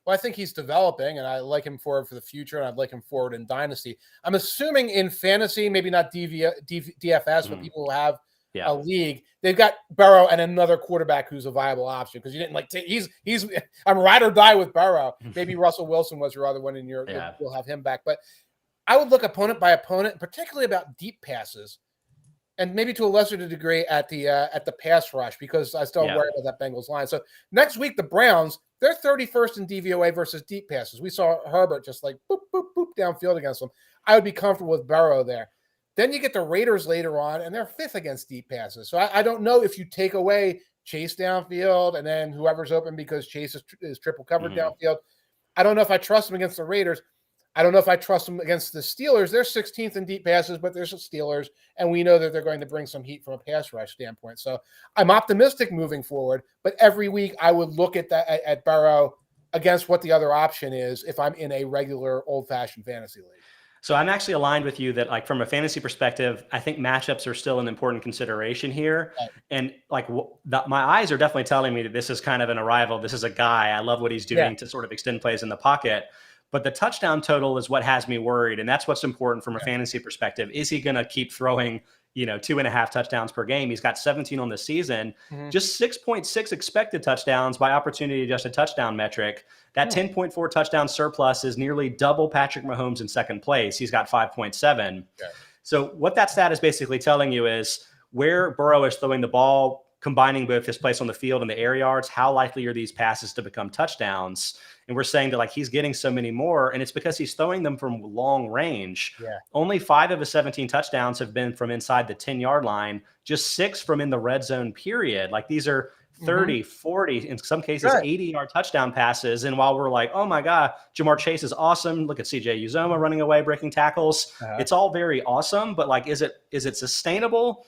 Well, I think he's developing, and I like him forward for the future, and I'd like him forward in Dynasty. I'm assuming in fantasy, maybe not DFS, but people who have a league, they've got Burrow and another quarterback who's a viable option, because you didn't like he's I'm ride or die with Burrow. Maybe Russell Wilson was your other one in your you'll have him back. But I would look opponent by opponent, particularly about deep passes, and maybe to a lesser degree at the pass rush, because I still worry about that Bengals line. So next week, the Browns, they're 31st in DVOA versus deep passes. We saw Herbert just like boop, boop, boop downfield against them. I would be comfortable with Burrow there. Then you get the Raiders later on, and they're 5th against deep passes. So I don't know if you take away Chase downfield and then whoever's open because Chase is triple covered downfield. I don't know if I trust them against the Raiders. I don't know if I trust them against the Steelers. They're 16th in deep passes, but there's the Steelers, and we know that they're going to bring some heat from a pass rush standpoint. So I'm optimistic moving forward, but every week I would look at that at Burrow against what the other option is if I'm in a regular old-fashioned fantasy league. So I'm actually aligned with you that, like, from a fantasy perspective, I think matchups are still an important consideration here. Right. And like my eyes are definitely telling me that this is kind of an arrival. This is a guy. I love what he's doing to sort of extend plays in the pocket. But the touchdown total is what has me worried. And that's what's important from a fantasy perspective. Is he going to keep throwing, 2.5 touchdowns per game? He's got 17 on the season, just 6.6 expected touchdowns by opportunity adjusted touchdown metric. That 10.4 touchdown surplus is nearly double Patrick Mahomes in second place. He's got 5.7. Okay. So what that stat is basically telling you is where Burrow is throwing the ball, combining both his place on the field and the air yards, how likely are these passes to become touchdowns? And we're saying that, like, he's getting so many more, and it's because he's throwing them from long range. Yeah. Only 5 of his 17 touchdowns have been from inside the 10-yard line, just 6 from in the red zone period. Like, these are 30, 40, in some cases, 80-yard touchdown passes. And while we're like, oh my God, Jamar Chase is awesome. Look at CJ Uzomah running away, breaking tackles. It's all very awesome, but like, is it sustainable?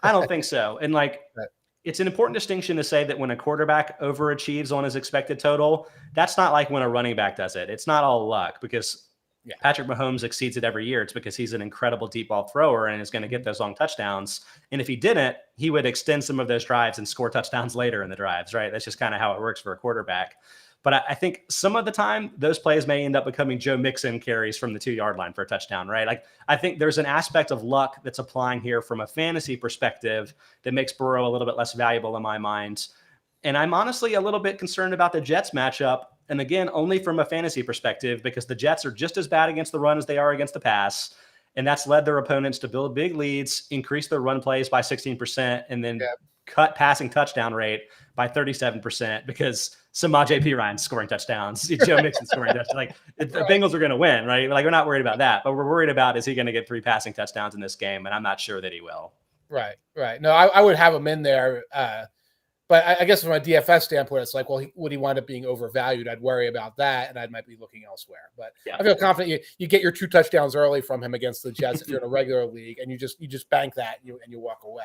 I don't think so. And like, it's an important distinction to say that when a quarterback overachieves on his expected total, that's not like when a running back does it. It's not all luck, because Patrick Mahomes exceeds it every year. It's because he's an incredible deep ball thrower and is going to get those long touchdowns. And if he didn't, he would extend some of those drives and score touchdowns later in the drives, right? That's just kind of how it works for a quarterback. But I think some of the time, those plays may end up becoming Joe Mixon carries from the 2-yard line for a touchdown, right? Like, I think there's an aspect of luck that's applying here from a fantasy perspective that makes Burrow a little bit less valuable in my mind. And I'm honestly a little bit concerned about the Jets matchup. And again, only from a fantasy perspective, because the Jets are just as bad against the run as they are against the pass. And that's led their opponents to build big leads, increase their run plays by 16%, and then cut passing touchdown rate by 37% because Samaje Perine scoring touchdowns, Joe Mixon scoring touchdowns. Like, the Bengals are going to win, right? Like, we're not worried about that, but we're worried about, is he going to get 3 passing touchdowns in this game? And I'm not sure that he will. Right. No, I would have him in there. But I guess from a DFS standpoint, it's like, well, would he wind up being overvalued? I'd worry about that, and I might be looking elsewhere. But I feel confident you get your 2 touchdowns early from him against the Jets if you're in a regular league, and you just bank that and you walk away.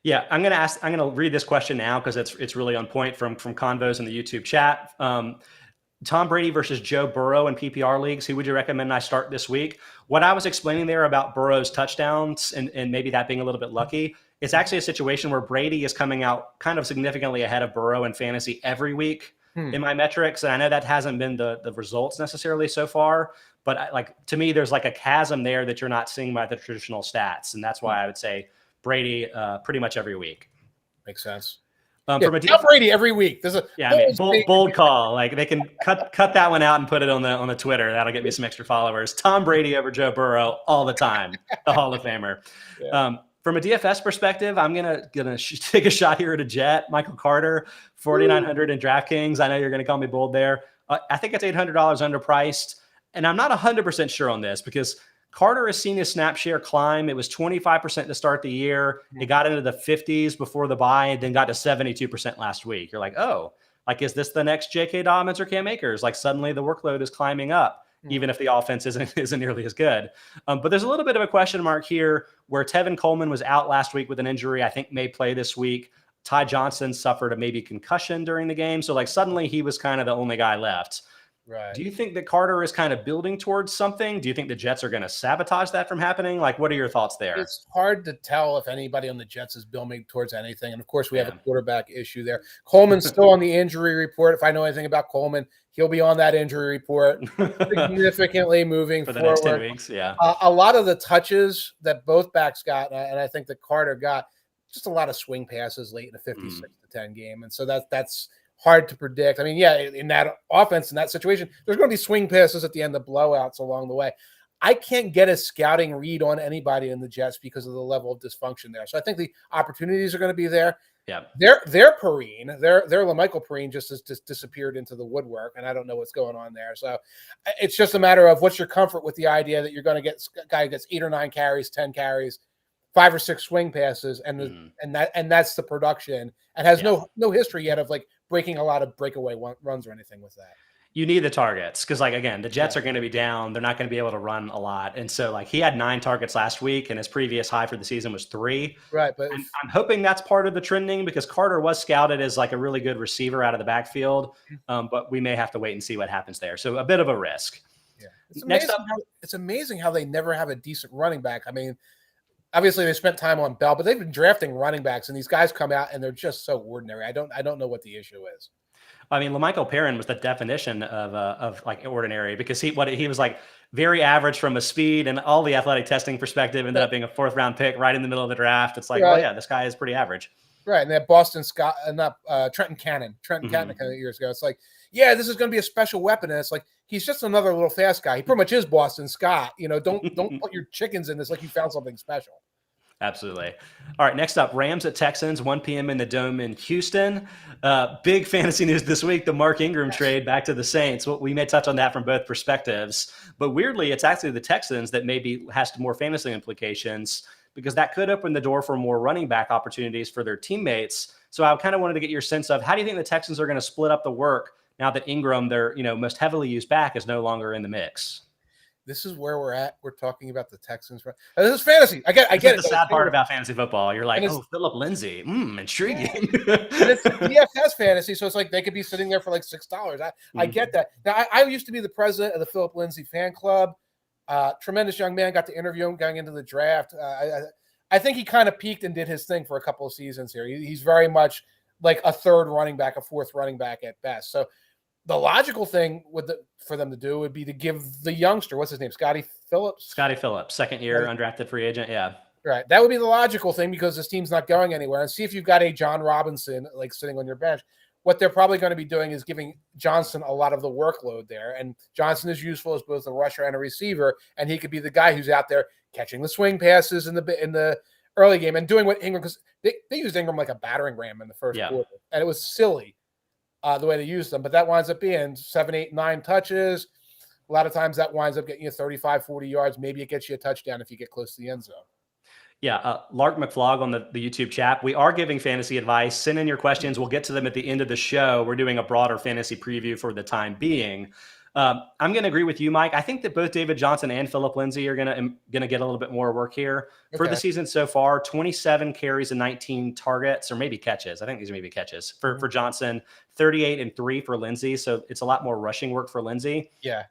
Yeah, I'm going to read this question now because it's really on point from Convos in the YouTube chat. Tom Brady versus Joe Burrow in PPR leagues. Who would you recommend I start this week? What I was explaining there about Burrow's touchdowns and maybe that being a little bit lucky, it's actually a situation where Brady is coming out kind of significantly ahead of Burrow in fantasy every week. in my metrics. And I know that hasn't been the results necessarily so far, but to me, there's like a chasm there that you're not seeing by the traditional stats. And that's why I would say Brady pretty much every week. Makes sense. From a Brady every week. There's a bold call. Like they can cut that one out and put it on the Twitter. That'll get me some extra followers. Tom Brady over Joe Burrow all the time. The Hall of Famer. Yeah. From a DFS perspective, I'm gonna take a shot here at a Jet. Michael Carter, 4,900 in DraftKings. I know you're gonna call me bold there. I think it's $800 underpriced, and I'm not 100% sure on this because Carter has seen his snap share climb. It was 25% to start the year. It got into the 50s before the bye and then got to 72% last week. You're like, oh, is this the next J.K. Dobbins or Cam Akers? Suddenly the workload is climbing up, even if the offense isn't nearly as good. But there's a little bit of a question mark here where Tevin Coleman was out last week with an injury, I think may play this week. Ty Johnson suffered a maybe concussion during the game. So suddenly he was kind of the only guy left. Right. Do you think that Carter is kind of building towards something? Do you think the Jets are going to sabotage that from happening? What are your thoughts there? It's hard to tell if anybody on the Jets is building towards anything. And of course, we have a quarterback issue there. Coleman's still on the injury report. If I know anything about Coleman, he'll be on that injury report significantly moving for the forward. next 10 weeks. Yeah. A lot of the touches that both backs got, and I think that Carter got, just a lot of swing passes late in a 56-10 game. And so that's hard to predict. I mean, in that offense, in that situation, there's going to be swing passes at the end of blowouts along the way. I can't get a scouting read on anybody in the Jets because of the level of dysfunction there. So I think the opportunities are going to be there. Yeah. Their Perrine, their LaMichael Perrine just disappeared into the woodwork, and I don't know what's going on there. So it's just a matter of what's your comfort with the idea that you're going to get a guy who gets 8 or 9 carries, 10 carries, 5 or 6 swing passes, and that's the production, and has no history yet of breaking a lot of breakaway runs or anything with that. You need the targets because, again, the Jets are going to be down. They're not going to be able to run a lot. And so, he had 9 targets last week, and his previous high for the season was 3. Right. But I'm hoping that's part of the trending because Carter was scouted as a really good receiver out of the backfield. But we may have to wait and see what happens there. So a bit of a risk. Yeah. It's amazing how they never have a decent running back. I mean, obviously they spent time on Bell, but they've been drafting running backs, and these guys come out and they're just so ordinary. I don't know what the issue is. I mean, LaMichael Perrine was the definition of ordinary because he was very average from a speed and all the athletic testing perspective ended up being a 4th round pick right in the middle of the draft. It's this guy is pretty average. Right. And that Boston Scott, Trenton Cannon a couple of years ago. It's this is going to be a special weapon. And it's he's just another little fast guy. He pretty much is Boston Scott. Don't put your chickens in this like you found something special. Absolutely. All right, next up, Rams at Texans, 1 p.m. in the Dome in Houston. Big fantasy news this week, the Mark Ingram trade back to the Saints. Well, we may touch on that from both perspectives, but weirdly, it's actually the Texans that maybe has more fantasy implications because that could open the door for more running back opportunities for their teammates. So I kind of wanted to get your sense of how do you think the Texans are going to split up the work now that Ingram, their most heavily used back, is no longer in the mix? This is where we're at. We're talking about the Texans. This is fantasy. I get it. The sad part about fantasy football. You're Philip Lindsay. Intriguing. Yeah. And it's DFS fantasy, so it's they could be sitting there for $6. I get that. Now, I used to be the president of the Philip Lindsay fan club. Tremendous young man. Got to interview him going into the draft. I think he kind of peaked and did his thing for a couple of seasons here. He's very much like a 3rd running back, a 4th running back at best. So the logical thing for them to do would be to give the youngster, what's his name, Scotty Phillips, 2nd year undrafted free agent. Yeah. Right. That would be the logical thing because this team's not going anywhere. And see if you've got a John Robinson sitting on your bench. What they're probably going to be doing is giving Johnson a lot of the workload there. And Johnson is useful as both a rusher and a receiver. And he could be the guy who's out there catching the swing passes in the early game and doing what Ingram, because they used Ingram like a battering ram in the first quarter. And it was silly. The way they use them, but that winds up being 7, 8, 9 touches. A lot of times that winds up getting you 35, 40 yards. Maybe it gets you a touchdown if you get close to the end zone. Yeah. Lark McFlog on the YouTube chat. We are giving fantasy advice. Send in your questions. We'll get to them at the end of the show. We're doing a broader fantasy preview for the time being. I'm going to agree with you, Mike. I think that both David Johnson and Philip Lindsay are going to get a little bit more work here for the season so far. 27 carries and 19 targets, or maybe catches. I think these may be catches for Johnson. 38 and 3 for Lindsay. So it's a lot more rushing work for Lindsay. Yeah.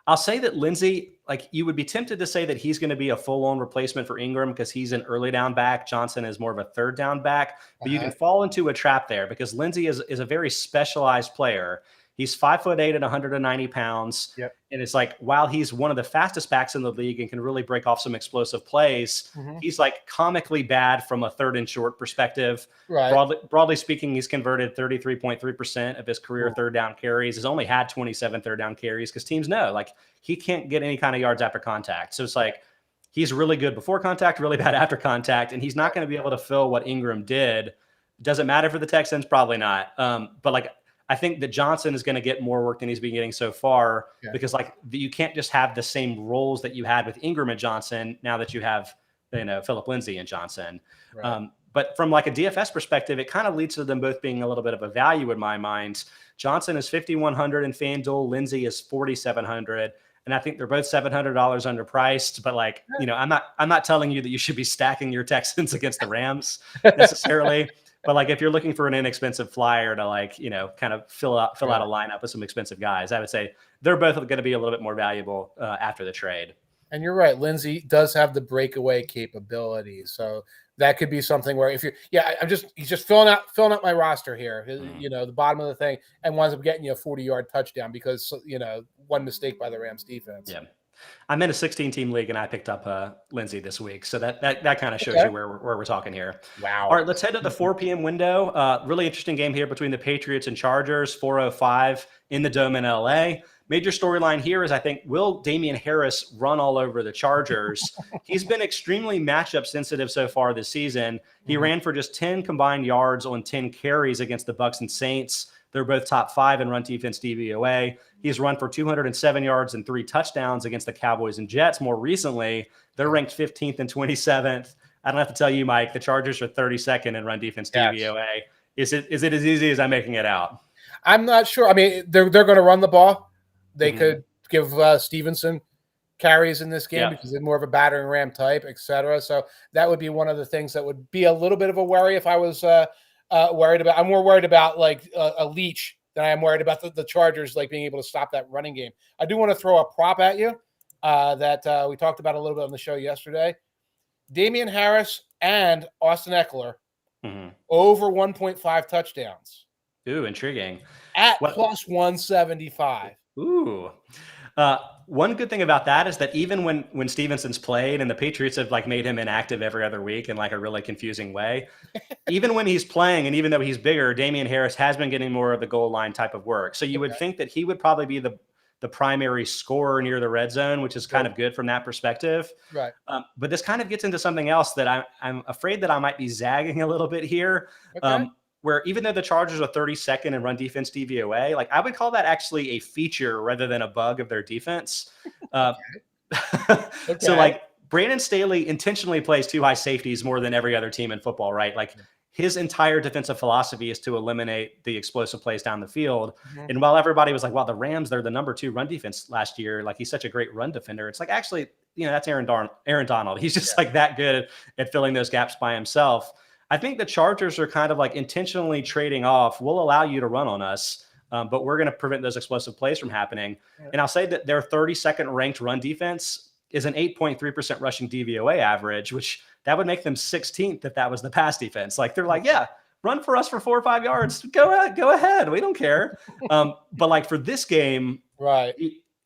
I'll say that Lindsey, like you would be tempted to say that he's going to be a full-on replacement for Ingram because he's an early down back. Johnson is more of a third down back, but you can fall into a trap there because Lindsey is a very specialized player. He's 5'8" and 190 pounds. Yep. And it's like, while he's one of the fastest backs in the league and can really break off some explosive plays, he's like comically bad from a third and short perspective. Right. Broadly speaking, he's converted 33.3% of his career third down carries. He's only had 27 third down carries because teams know like he can't get any kind of yards after contact. So it's like, he's really good before contact, really bad after contact. And he's not going to be able to fill what Ingram did. Does it matter for the Texans? Probably not. But like, I think that Johnson is going to get more work than he's been getting so far because like you can't just have the same roles that you had with Ingram and Johnson now that you have, Philip Lindsay and Johnson. Right. But from like a DFS perspective, it kind of leads to them both being a little bit of a value in my mind. Johnson is 5,100 in FanDuel. Lindsay is 4,700. And I think they're both $700 underpriced, but like, I'm not telling you that you should be stacking your Texans against the Rams necessarily. But like, if you're looking for an inexpensive flyer to like, kind of fill out a lineup with some expensive guys, I would say they're both going to be a little bit more valuable after the trade. And you're right. Lindsey does have the breakaway capability. So that could be something where if he's just filling out my roster here, the bottom of the thing, and winds up getting you a 40-yard touchdown because, one mistake by the Rams defense. Yeah. I'm in a 16-team league, and I picked up Lindsey this week. So that kind of shows you where we're talking here. Wow. All right, let's head to the 4 p.m. window. Really interesting game here between the Patriots and Chargers, 4:05 in the Dome in L.A. Major storyline here is, I think, will Damian Harris run all over the Chargers? He's been extremely matchup sensitive so far this season. He ran for just 10 combined yards on 10 carries against the Bucs and Saints. They're both top 5 in run defense DVOA. He's run for 207 yards and 3 touchdowns against the Cowboys and Jets. More recently, they're ranked 15th and 27th. I don't have to tell you, Mike, the Chargers are 32nd in run defense DVOA. Is it as easy as I'm making it out? I'm not sure. I mean, they're going to run the ball. They could give Stevenson carries in this game because they're more of a battering ram type, et cetera. So that would be one of the things that would be a little bit of a worry if I was worried about. I'm more worried about like a leech than I am worried about the Chargers like being able to stop that running game. I do want to throw a prop at you that we talked about a little bit on the show yesterday. Damian Harris and Austin Eckler over 1.5 touchdowns. Ooh, intriguing. At plus 175. Ooh. One good thing about that is that even when Stevenson's played and the Patriots have like made him inactive every other week in like a really confusing way, even when he's playing and even though he's bigger, Damian Harris has been getting more of the goal line type of work. So you would think that he would probably be the primary scorer near the red zone, which is kind of good from that perspective. Right. But this kind of gets into something else that I'm afraid that I might be zagging a little bit here. Where even though the Chargers are 32nd in run defense DVOA, like I would call that actually a feature rather than a bug of their defense. So like Brandon Staley intentionally plays 2 high safeties more than every other team in football, right? Like his entire defensive philosophy is to eliminate the explosive plays down the field. And while everybody was like, wow, the Rams, they're the number 2 run defense last year. Like he's such a great run defender. It's like, actually, that's Aaron Donald. He's just like that good at filling those gaps by himself. I think the Chargers are kind of like intentionally trading off. We'll allow you to run on us, but we're going to prevent those explosive plays from happening. And I'll say that their 32nd ranked run defense is an 8.3% rushing DVOA average, which that would make them 16th if that was the pass defense. Like they're like, yeah, run for us for 4 or 5 yards. Go ahead. We don't care. But like for this game, right.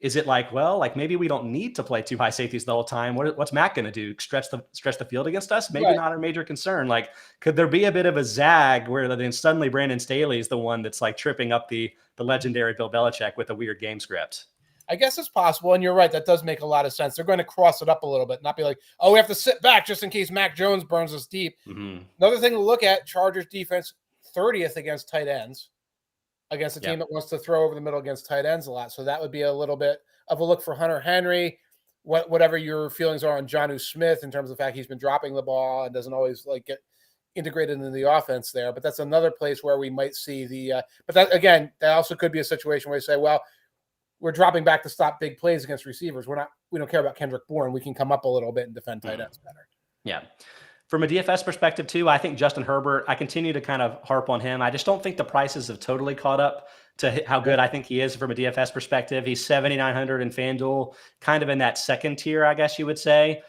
Is it like, well, like maybe we don't need to play 2 high safeties the whole time? What's Matt going to do? Stretch the field against us? Maybe not a major concern. Like, could there be a bit of a zag where then suddenly Brandon Staley is the one that's like tripping up the legendary Bill Belichick with a weird game script? I guess it's possible, and you're right. That does make a lot of sense. They're going to cross it up a little bit, not be like, oh, we have to sit back just in case Mac Jones burns us deep. Another thing to look at, Chargers defense 30th against tight ends. Against a team that wants to throw over the middle against tight ends a lot. So that would be a little bit of a look for Hunter Henry, whatever your feelings are on Jonnu Smith in terms of the fact he's been dropping the ball and doesn't always like get integrated into the offense there. But that's another place where we might see but that again, that also could be a situation where you say, well, we're dropping back to stop big plays against receivers. We don't care about Kendrick Bourne. We can come up a little bit and defend tight ends better. Yeah. From a DFS perspective too, I think Justin Herbert, I continue to kind of harp on him. I just don't think the prices have totally caught up to how good I think he is from a DFS perspective. He's 7,900 in FanDuel, kind of in that second tier, I guess you would say.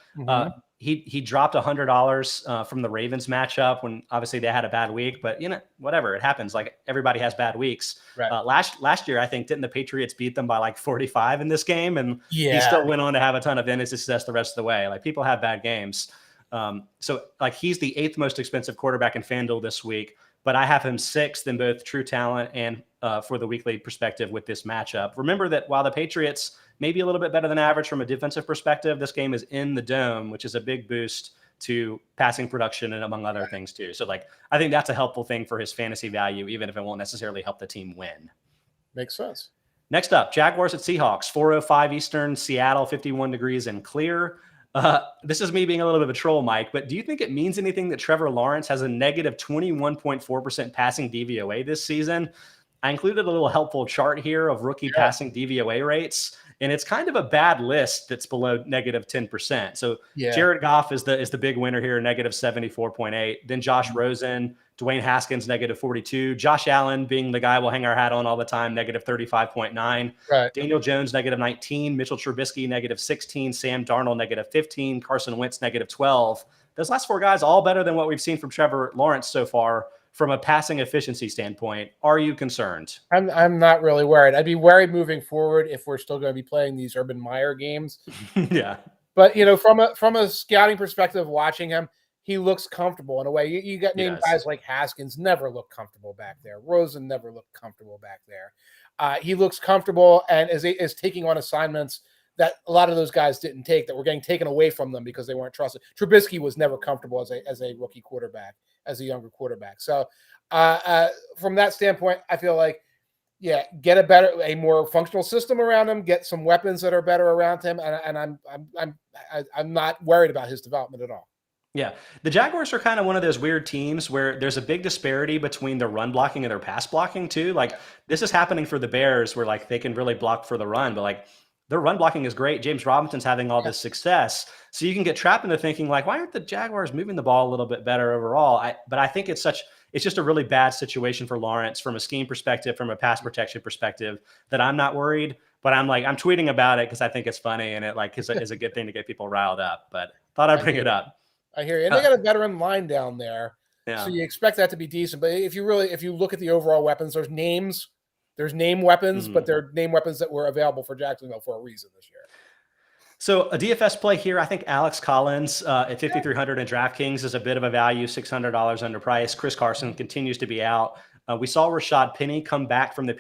He dropped $100 from the Ravens matchup when obviously they had a bad week, but whatever, it happens. Like everybody has bad weeks. Right. Last year, I think, didn't the Patriots beat them by like 45 in this game? And he still went on to have a ton of fantasy success the rest of the way. Like people have bad games. So like he's the 8th most expensive quarterback in FanDuel this week, but I have him 6th in both true talent and for the weekly perspective with this matchup. Remember that while the Patriots may be a little bit better than average from a defensive perspective, this game is in the dome, which is a big boost to passing production and among other things too. So like, I think that's a helpful thing for his fantasy value, even if it won't necessarily help the team win. Makes sense. Next up, Jaguars at Seahawks, 4:05 Eastern, Seattle, 51 degrees and clear. This is me being a little bit of a troll, Mike, but do you think it means anything that Trevor Lawrence has a negative 21.4% passing DVOA this season? I included a little helpful chart here of rookie passing DVOA rates, and it's kind of a bad list that's below negative 10%. So Jared Goff is the big winner here, negative 74.8. Then Josh Rosen, Dwayne Haskins, negative 42. Josh Allen being the guy we'll hang our hat on all the time, negative 35.9. Right. Daniel Jones, negative 19. Mitchell Trubisky, negative 16. Sam Darnold, negative 15. Carson Wentz, negative 12. Those last 4 guys, all better than what we've seen from Trevor Lawrence so far from a passing efficiency standpoint. Are you concerned? I'm not really worried. I'd be worried moving forward if we're still going to be playing these Urban Meyer games. Yeah. But, from a scouting perspective, watching him, he looks comfortable in a way. You got named guys like Haskins never look comfortable back there. Rosen never looked comfortable back there. He looks comfortable and is taking on assignments that a lot of those guys didn't take, that were getting taken away from them because they weren't trusted. Trubisky was never comfortable as a rookie quarterback, as a younger quarterback. So from that standpoint, I feel like, get a more functional system around him, get some weapons that are better around him, and I'm not worried about his development at all. Yeah. The Jaguars are kind of one of those weird teams where there's a big disparity between their run blocking and their pass blocking too. Like this is happening for the Bears where like they can really block for the run, but like their run blocking is great. James Robinson's having all this success. So you can get trapped into thinking like, why aren't the Jaguars moving the ball a little bit better overall? But I think it's just a really bad situation for Lawrence from a scheme perspective, from a pass protection perspective, that I'm not worried, but I'm tweeting about it because I think it's funny and it like is a good thing to get people riled up, but thought I'd bring it up. I hear you. And they got a veteran line down there. Yeah. So you expect that to be decent. But if you look at the overall weapons, there's name weapons, but they're name weapons that were available for Jacksonville for a reason this year. So a DFS play here, I think Alex Collins at 5,300 in DraftKings is a bit of a value, $600 underpriced. Chris Carson continues to be out. We saw Rashad Penny come back from the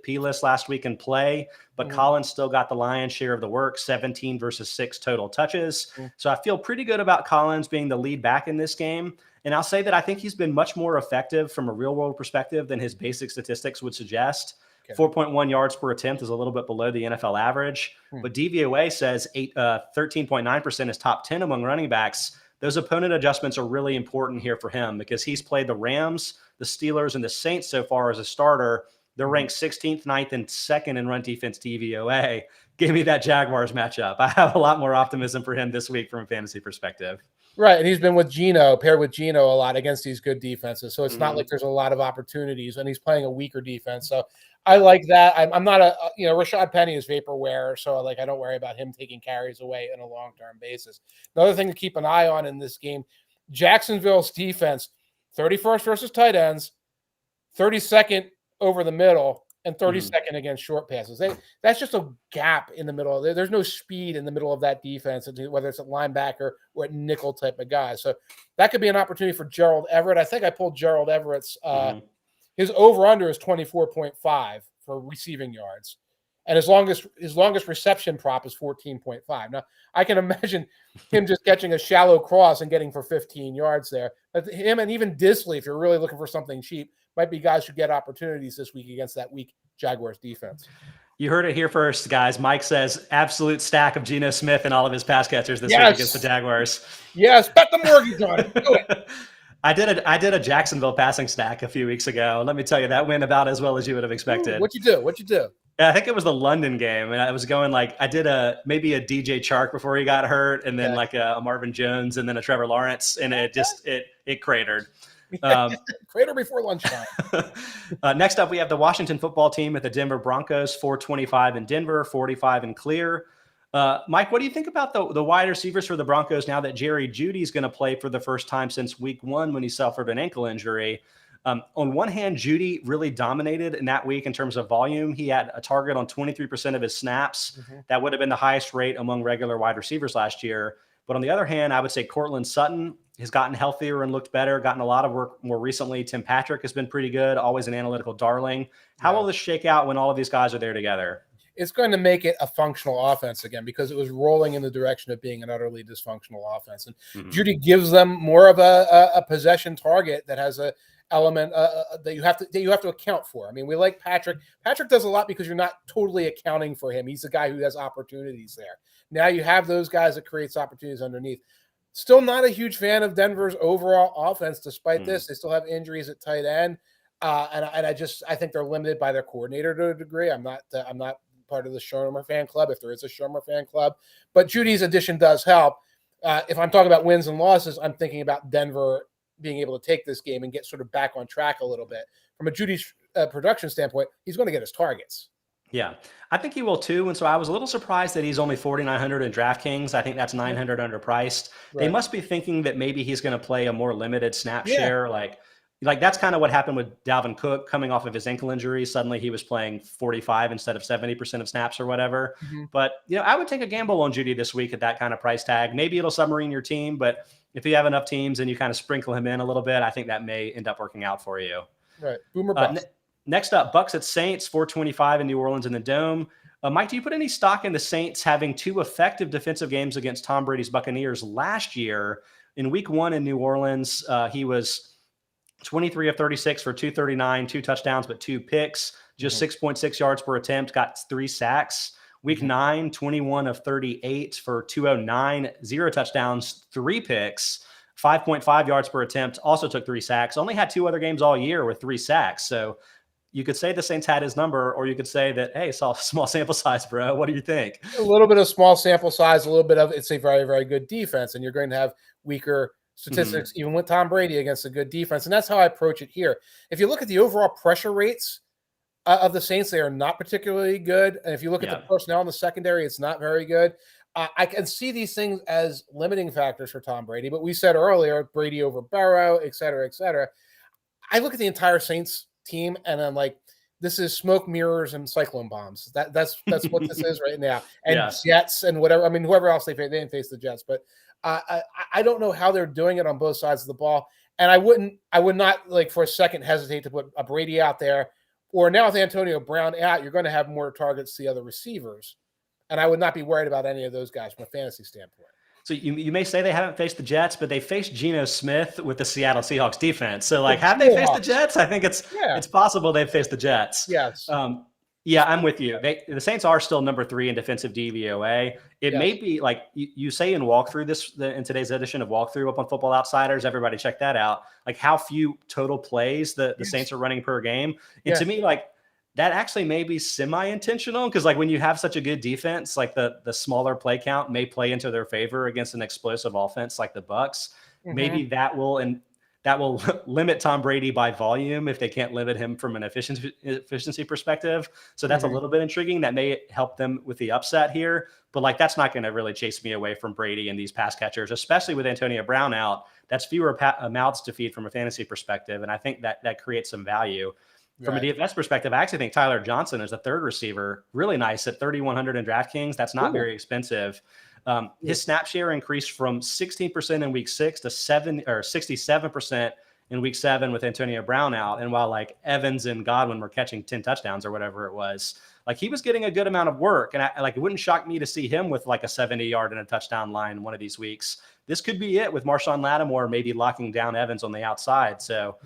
P list last week and play, but Collins still got the lion's share of the work, 17 versus 6 total touches. So I feel pretty good about Collins being the lead back in this game. And I'll say that I think he's been much more effective from a real world perspective than his basic statistics would suggest. 4.1 yards per attempt is a little bit below the NFL average, but DVOA says 13.9% is top 10 among running backs. Those opponent adjustments are really important here for him because he's played the Rams, the Steelers, and the Saints so far as a starter. They're ranked 16th, 9th, and 2nd in run defense DVOA. Give me that Jaguars matchup. I have a lot more optimism for him this week from a fantasy perspective. Right, and he's been paired with Geno a lot against these good defenses. So it's not like there's a lot of opportunities, and he's playing a weaker defense. So I like that. I'm not Rashad Penny is vaporware, so I don't worry about him taking carries away on a long-term basis. Another thing to keep an eye on in this game, Jacksonville's defense, 31st versus tight ends, 32nd over the middle, and 32nd against short passes. That's just a gap in the middle. There's no speed in the middle of that defense, whether it's a linebacker or a nickel type of guy. So that could be an opportunity for Gerald Everett. I think I pulled Gerald Everett's his over-under is 24.5 for receiving yards. And his longest reception prop is 14.5. Now, I can imagine him just catching a shallow cross and getting for 15 yards there. But him and even Disley, if you're really looking for something cheap, might be guys who get opportunities this week against that weak Jaguars defense. You heard it here first, guys. Mike says absolute stack of Geno Smith and all of his pass catchers this week against the Jaguars. Yes, bet the mortgage on it. Do it. I did a Jacksonville passing stack a few weeks ago. Let me tell you, that went about as well as you would have expected. What'd you do? Yeah, I think it was the London game, and I was going like I did maybe a DJ Chark before he got hurt, and then like a Marvin Jones, and then a Trevor Lawrence, and it cratered. Crater before lunchtime. Next up, we have the Washington football team at the Denver Broncos, 425 in Denver, 45 in clear. Mike, what do you think about the wide receivers for the Broncos now that Jerry Jeudy's going to play for the first time since week 1 when he suffered an ankle injury? On one hand, Jeudy really dominated in that week in terms of volume. He had a target on 23% of his snaps. That would have been the highest rate among regular wide receivers last year. But on the other hand, I would say Cortland Sutton has gotten healthier and looked better, gotten a lot of work more recently. Tim Patrick has been pretty good, always an analytical darling. How will this shake out when all of these guys are there together? It's going to make it a functional offense again because it was rolling in the direction of being an utterly dysfunctional offense. And Jeudy gives them more of a possession target that has a element that you have to account for. I mean, we like Patrick. Patrick does a lot because you're not totally accounting for him. He's the guy who has opportunities there. Now you have those guys that creates opportunities underneath. Still not a huge fan of Denver's overall offense, despite this. They still have injuries at tight end, and I think they're limited by their coordinator to a degree. I'm not part of the Shermer fan club, if there is a Shermer fan club, but Judy's addition does help. If I'm talking about wins and losses, I'm thinking about Denver being able to take this game and get sort of back on track a little bit. From a Judy's production standpoint, he's going to get his targets. Yeah, I think he will too. And so I was a little surprised that he's only 4,900 in DraftKings. I think that's 900 underpriced. Right. They must be thinking that maybe he's going to play a more limited snap share. Like that's kind of what happened with Dalvin Cook coming off of his ankle injury. Suddenly he was playing 45 instead of 70% of snaps or whatever. But, I would take a gamble on Jeudy this week at that kind of price tag. Maybe it'll submarine your team, but if you have enough teams and you kind of sprinkle him in a little bit, I think that may end up working out for you. Right. Boomer bust. Next up, Bucks at Saints, 425 in New Orleans in the Dome. Mike, do you put any stock in the Saints having 2 effective defensive games against Tom Brady's Buccaneers last year? In week 1 in New Orleans, he was 23 of 36 for 239, 2 touchdowns, but 2 picks, just 6.6 yards per attempt, got 3 sacks. Week 9, 21 of 38 for 209, 0 touchdowns, 3 picks, 5.5 yards per attempt, also took 3 sacks, only had 2 other games all year with 3 sacks. So you could say the Saints had his number, or you could say that, hey, small sample size, bro. What do you think? A little bit of small sample size, a little bit of it's a very, very good defense, and you're going to have weaker statistics even with Tom Brady against a good defense. And that's how I approach it here. If you look at the overall pressure rates of the Saints, they are not particularly good. And if you look at the personnel in the secondary, it's not very good. I can see these things as limiting factors for Tom Brady, but we said earlier, Brady over Burrow, et cetera, et cetera. I look at the entire Saints team and I'm like, this is smoke, mirrors, and cyclone bombs. That's what this is right now. And Jets and whatever. I mean, whoever else they didn't face the Jets, but I don't know how they're doing it on both sides of the ball. And I would not like for a second hesitate to put a Brady out there, or now with Antonio Brown out, you're going to have more targets to the other receivers. And I would not be worried about any of those guys from a fantasy standpoint. So you may say they haven't faced the Jets, but they faced Geno Smith with the Seattle Seahawks defense. So like, have they faced the Jets? I think it's possible they've faced the Jets. Yes. Yeah, I'm with you. The Saints are still number 3 in defensive DVOA. It may be like you say in walkthrough in today's edition of walkthrough up on Football Outsiders. Everybody check that out. Like how few total plays the Saints are running per game. And to me, like that actually may be semi-intentional because like when you have such a good defense, like the smaller play count may play into their favor against an explosive offense like the Bucks. Maybe that will limit Tom Brady by volume if they can't limit him from an efficiency perspective. So that's a little bit intriguing. That may help them with the upset here. But like that's not going to really chase me away from Brady and these pass catchers, especially with Antonio Brown out. That's fewer mouths to feed from a fantasy perspective. And I think that creates some value. From a DFS perspective, I actually think Tyler Johnson is a third receiver. Really nice at 3,100 in DraftKings. That's not very expensive. His snap share increased from 16% in week 6 to 67% in week 7 with Antonio Brown out. And while like Evans and Godwin were catching 10 touchdowns or whatever it was, like he was getting a good amount of work. And it wouldn't shock me to see him with like a 70-yard and a touchdown line one of these weeks. This could be it with Marshawn Lattimore maybe locking down Evans on the outside. So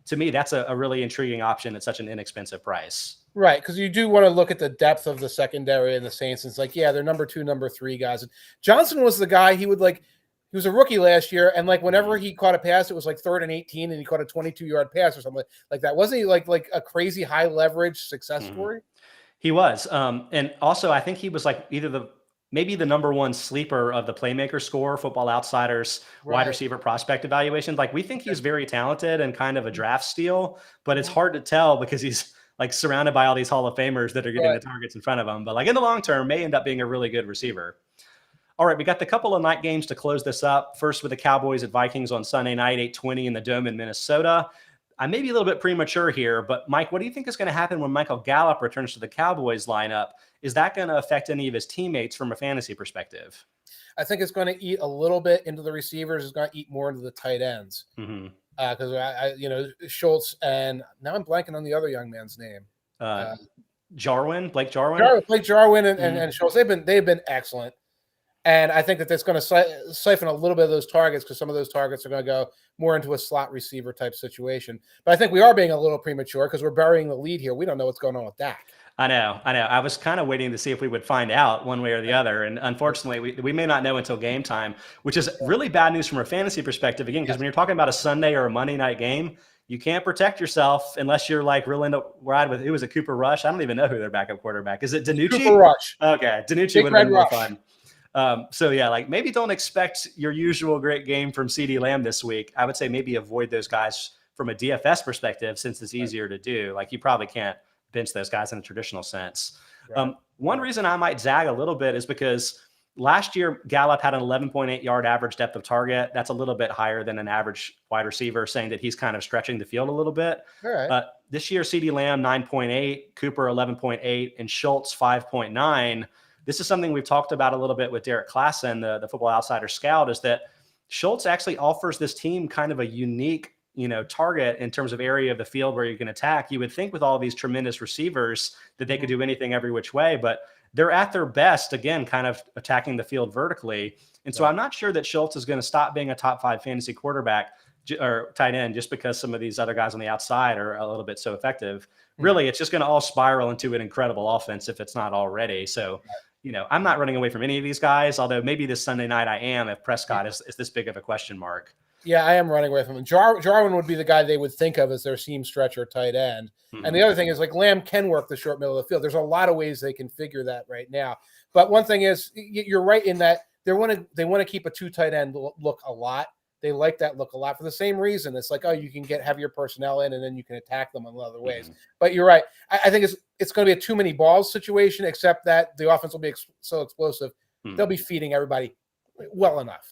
to me, that's a really intriguing option at such an inexpensive price. Right, because you do want to look at the depth of the secondary and the Saints. And it's like, they're number 2, number 3 guys. And Johnson was the guy he was a rookie last year, and like whenever he caught a pass, it was like 3rd and 18, and he caught a 22-yard pass or something like that. Wasn't he like a crazy high leverage success story? He was. And also, I think he was like maybe the number one sleeper of the playmaker score, Football Outsiders wide receiver prospect evaluation. Like, we think he's very talented and kind of a draft steal, but it's hard to tell because he's like surrounded by all these Hall of Famers that are getting the targets in front of him. But like in the long term, may end up being a really good receiver. All right, we got the couple of night games to close this up. First with the Cowboys at Vikings on Sunday night, 8:20 in the Dome in Minnesota. I may be a little bit premature here, but Mike, what do you think is going to happen when Michael Gallup returns to the Cowboys lineup? Is that going to affect any of his teammates from a fantasy perspective? I think it's going to eat a little bit into the receivers. It's going to e't more into the tight ends. Because Schultz, and now I'm blanking on the other young man's name. Blake Jarwin. Blake Jarwin and Schultz. They've been excellent. And I think that that's going to siphon a little bit of those targets because some of those targets are going to go more into a slot receiver type situation. But I think we are being a little premature because we're burying the lead here. We don't know what's going on with Dak. I know. I was kind of waiting to see if we would find out one way or the other. And unfortunately, we may not know until game time, which is really bad news from a fantasy perspective. Again, because when you're talking about a Sunday or a Monday night game, you can't protect yourself unless you're like really into ride with, who was it, Cooper Rush? I don't even know who their backup quarterback is. It DiNucci? Cooper Rush. Okay. DiNucci would have been more fun. So yeah, like maybe don't expect your usual great game from CeeDee Lamb this week. I would say maybe avoid those guys from a DFS perspective since it's easier to do. Like you probably can't bench those guys in a traditional sense. One reason I might zag a little bit is because last year Gallup had an 11.8 yard average depth of target. That's a little bit higher than an average wide receiver, saying that he's kind of stretching the field a little bit. This year, CeeDee Lamb 9.8, Cooper 11.8, and Schultz 5.9. This is something we've talked about a little bit with Derek Klassen, the Football Outsider scout, is that Schultz actually offers this team kind of a unique, target in terms of area of the field where you can attack. You would think with all these tremendous receivers that they could do anything every which way, but they're at their best, again, kind of attacking the field vertically. And so I'm not sure that Schultz is going to stop being a top 5 fantasy quarterback or tight end just because some of these other guys on the outside are a little bit so effective. Really, it's just going to all spiral into an incredible offense if it's not already. So, I'm not running away from any of these guys, although maybe this Sunday night I am if Prescott is this big of a question mark. Yeah, I am running away from him. Jarwin would be the guy they would think of as their seam stretcher tight end. And the other thing is, like, Lamb can work the short middle of the field. There's a lot of ways they can figure that right now. But one thing is, you're right in that they want to keep a 2 tight end look a lot. They like that look a lot for the same reason. It's like, you can have your personnel in and then you can attack them in other ways. But you're right. I think it's going to be a too many balls situation, except that the offense will be so explosive. They'll be feeding everybody well enough.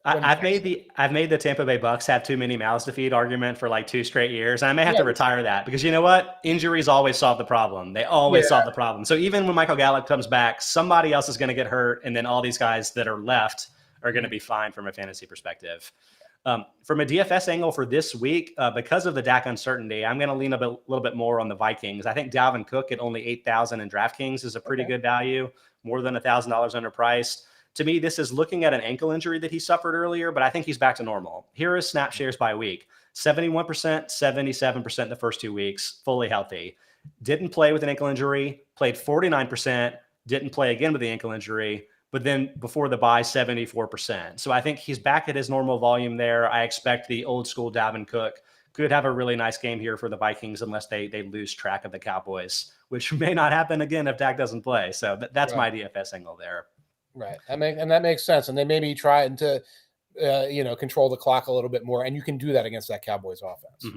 I've made the Tampa Bay Bucks have too many mouths to feed argument for like 2 straight years. And I may have to retire that because you know what? Injuries always solve the problem. They always solve the problem. So even when Michael Gallup comes back, somebody else is going to get hurt. And then all these guys that are left are going to be fine from a fantasy perspective. From a DFS angle for this week, because of the Dak uncertainty, I'm going to lean a little bit more on the Vikings. I think Dalvin Cook at only $8,000 in DraftKings is a pretty good value, more than $1,000 underpriced. To me, this is looking at an ankle injury that he suffered earlier, but I think he's back to normal. Here is snap shares by week. 71%, 77% the first 2 weeks, fully healthy. Didn't play with an ankle injury, played 49%, didn't play again with the ankle injury, but then before the bye, 74%. So I think he's back at his normal volume there. I expect the old school Dalvin Cook could have a really nice game here for the Vikings unless they lose track of the Cowboys, which may not happen again if Dak doesn't play. So that's my DFS angle there. Right. That makes sense. And they maybe try to, control the clock a little bit more. And you can do that against that Cowboys offense.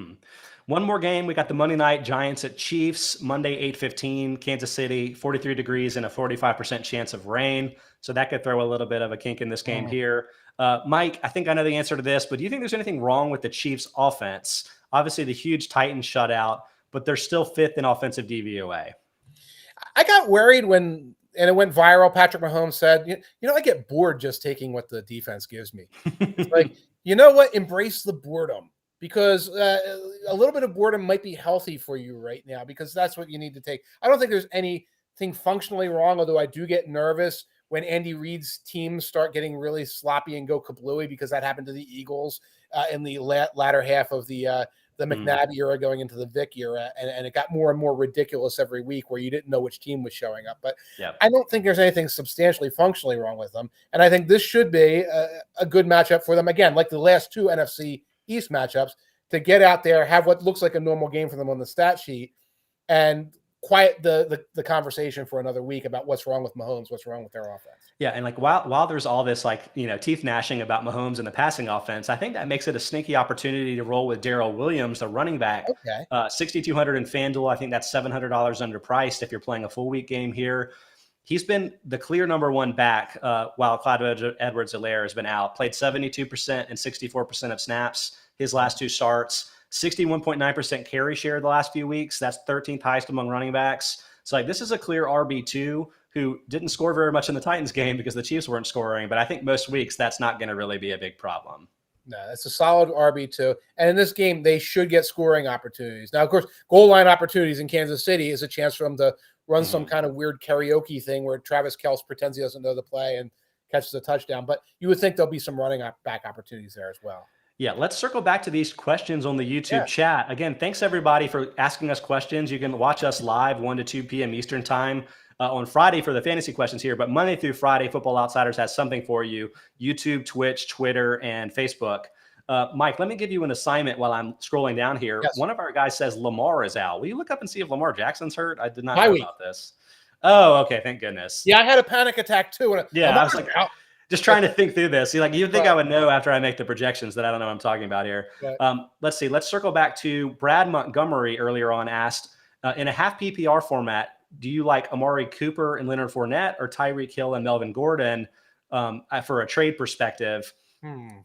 One more game. We got the Monday night Giants at Chiefs, Monday, 8:15, Kansas City, 43 degrees and a 45% chance of rain. So that could throw a little bit of a kink in this game here. Mike, I think I know the answer to this, but do you think there's anything wrong with the Chiefs offense? Obviously the huge Titans shutout, but they're still 5th in offensive DVOA. I got worried when it went viral. Patrick Mahomes said, I get bored just taking what the defense gives me. It's like, you know what? Embrace the boredom because a little bit of boredom might be healthy for you right now because that's what you need to take. I don't think there's anything functionally wrong, although I do get nervous when Andy Reid's teams start getting really sloppy and go kablooey because that happened to the Eagles in the latter half of the McNabb era going into the Vic era, and it got more and more ridiculous every week where you didn't know which team was showing up. But I don't think there's anything substantially functionally wrong with them. And I think this should be a good matchup for them. Again, like the last 2 NFC East matchups, to get out there, have what looks like a normal game for them on the stat sheet, and quiet the conversation for another week about what's wrong with Mahomes, what's wrong with their offense. Yeah, and like while there's all this like teeth gnashing about Mahomes and the passing offense, I think that makes it a sneaky opportunity to roll with Darrel Williams, the running back. Okay, 6,200 in FanDuel. I think that's $700 underpriced if you're playing a full week game here. He's been the clear number one back while Clyde Edwards-Helaire has been out. Played 72% and 64% of snaps his last two starts. 61.9% carry share the last few weeks. That's 13th highest among running backs. So like this is a clear RB2 who didn't score very much in the Titans game because the Chiefs weren't scoring. But I think most weeks that's not going to really be a big problem. No, that's a solid RB2. And in this game, they should get scoring opportunities. Now, of course, goal line opportunities in Kansas City is a chance for them to run some kind of weird karaoke thing where CHIvsCHI pretends he doesn't know the play and catches a touchdown. But you would think there'll be some running back opportunities there as well. Yeah, let's circle back to these questions on the YouTube chat. Again, thanks everybody for asking us questions. You can watch us live 1 to 2 p.m. Eastern time on Friday for the fantasy questions here. But Monday through Friday, Football Outsiders has something for you. YouTube, Twitch, Twitter, and Facebook. Mike, let me give you an assignment while I'm scrolling down here. Yes. One of our guys says Lamar is out. Will you look up and see if Lamar Jackson's hurt? I did not Bye know week. about this. Oh, okay. Thank goodness. Yeah, I had a panic attack too. I was like, just trying to think through this. You'd think I would know after I make the projections that I don't know what I'm talking about here. Right. Let's see. Let's circle back to Brad Montgomery earlier on asked, in a half PPR format, do you like Amari Cooper and Leonard Fournette or Tyreek Hill and Melvin Gordon for a trade perspective?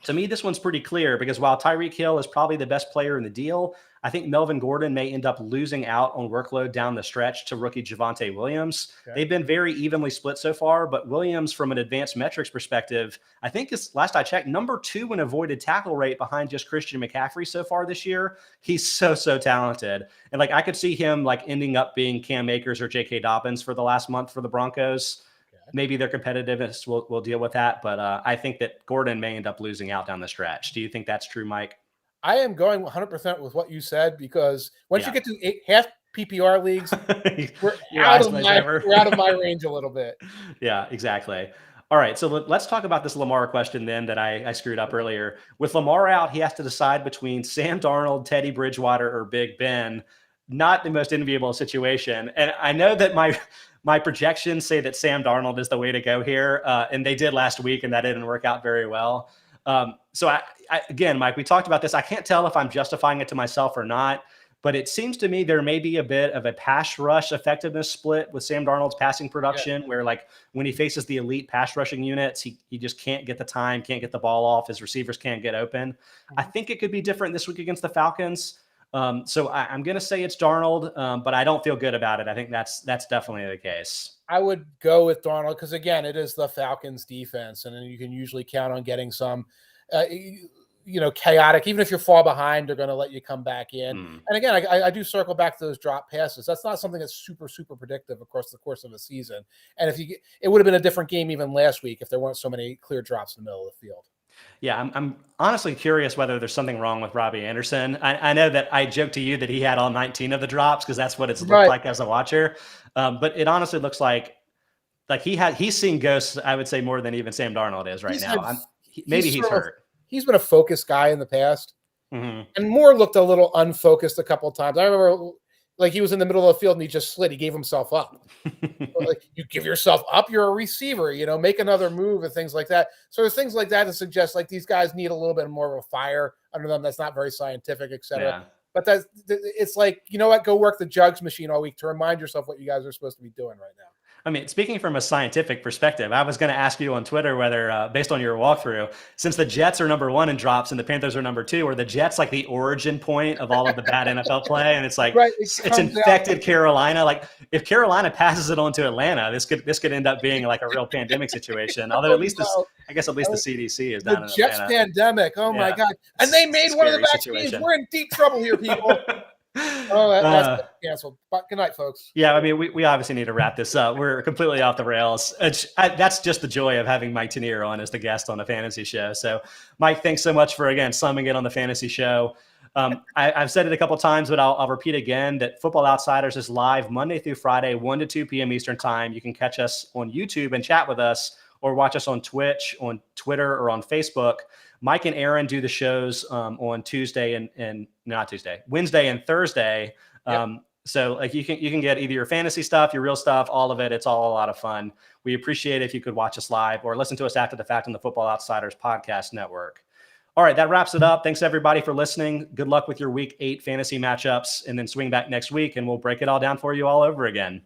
To me, this one's pretty clear because while Tyreek Hill is probably the best player in the deal, I think Melvin Gordon may end up losing out on workload down the stretch to rookie Javonte Williams. Okay. They've been very evenly split so far, but Williams, from an advanced metrics perspective, I think is, last I checked, number 2 in avoided tackle rate behind just Christian McCaffrey so far this year. He's so talented. And I could see him ending up being Cam Akers or J.K. Dobbins for the last month for the Broncos. Maybe their competitiveness will deal with that, but I think that Gordon may end up losing out down the stretch. Do you think that's true, Mike? I am going 100% with what you said because once you get to half PPR leagues, we're out of my range a little bit. Yeah, exactly. All right, so let's talk about this Lamar question then that I screwed up earlier. With Lamar out, he has to decide between Sam Darnold, Teddy Bridgewater, or Big Ben. Not the most enviable situation. And I know that my projections say that Sam Darnold is the way to go here, and they did last week, and that didn't work out very well. So again, Mike, we talked about this. I can't tell if I'm justifying it to myself or not, but it seems to me there may be a bit of a pass rush effectiveness split with Sam Darnold's passing production, where when he faces the elite pass rushing units, he just can't get the time, can't get the ball off. His receivers can't get open. I think it could be different this week against the Falcons. So I'm going to say it's Darnold, but I don't feel good about it. I think that's definitely the case. I would go with Darnold because, again, it is the Falcons defense, and you can usually count on getting some, chaotic. Even if you fall behind, they're going to let you come back in. And again, I do circle back to those drop passes. That's not something that's super predictive across the course of a season. And it would have been a different game even last week if there weren't so many clear drops in the middle of the field. Yeah, I'm honestly curious whether there's something wrong with Robbie Anderson. I know that I joked to you that he had all 19 of the drops because that's what it's looked like as a watcher. But it honestly looks like he's seen ghosts, I would say, more than even Sam Darnold is right now. Maybe he's hurt. He's been a focused guy in the past. And Moore looked a little unfocused a couple of times. I remember he was in the middle of the field and he just slid. He gave himself up. You give yourself up, you're a receiver, make another move and things like that. So there's things like that to suggest these guys need a little bit more of a fire under them. That's not very scientific, et cetera. Yeah. But it's go work the jugs machine all week to remind yourself what you guys are supposed to be doing right now. I mean, speaking from a scientific perspective, I was going to ask you on Twitter whether, based on your walkthrough, since the Jets are number 1 in drops and the Panthers are number 2, are the Jets the origin point of all of the bad NFL play? And it's it's infected Carolina. If Carolina passes it on to Atlanta, this could end up being a real pandemic situation. Although at least the CDC is down in Jets Atlanta. Pandemic. Oh my God! And they made one of the vaccines. Situation. We're in deep trouble here, people. That's canceled. But good night, folks. Yeah, I mean, we obviously need to wrap this up. We're completely off the rails. That's just the joy of having Mike Tanier on as the guest on the fantasy show. So, Mike, thanks so much for, again, summing it on the fantasy show. I've said it a couple of times, but I'll repeat again that Football Outsiders is live Monday through Friday, 1 to 2 p.m. Eastern time. You can catch us on YouTube and chat with us, or watch us on Twitch, on Twitter, or on Facebook. Mike and Aaron do the shows on Wednesday and Thursday. So like you can get either your fantasy stuff, your real stuff, all of it. It's all a lot of fun. We appreciate it if you could watch us live or listen to us after the fact on the Football Outsiders podcast network. All right, that wraps it up. Thanks everybody for listening. Good luck with your week 8 fantasy matchups, and then swing back next week and we'll break it all down for you all over again.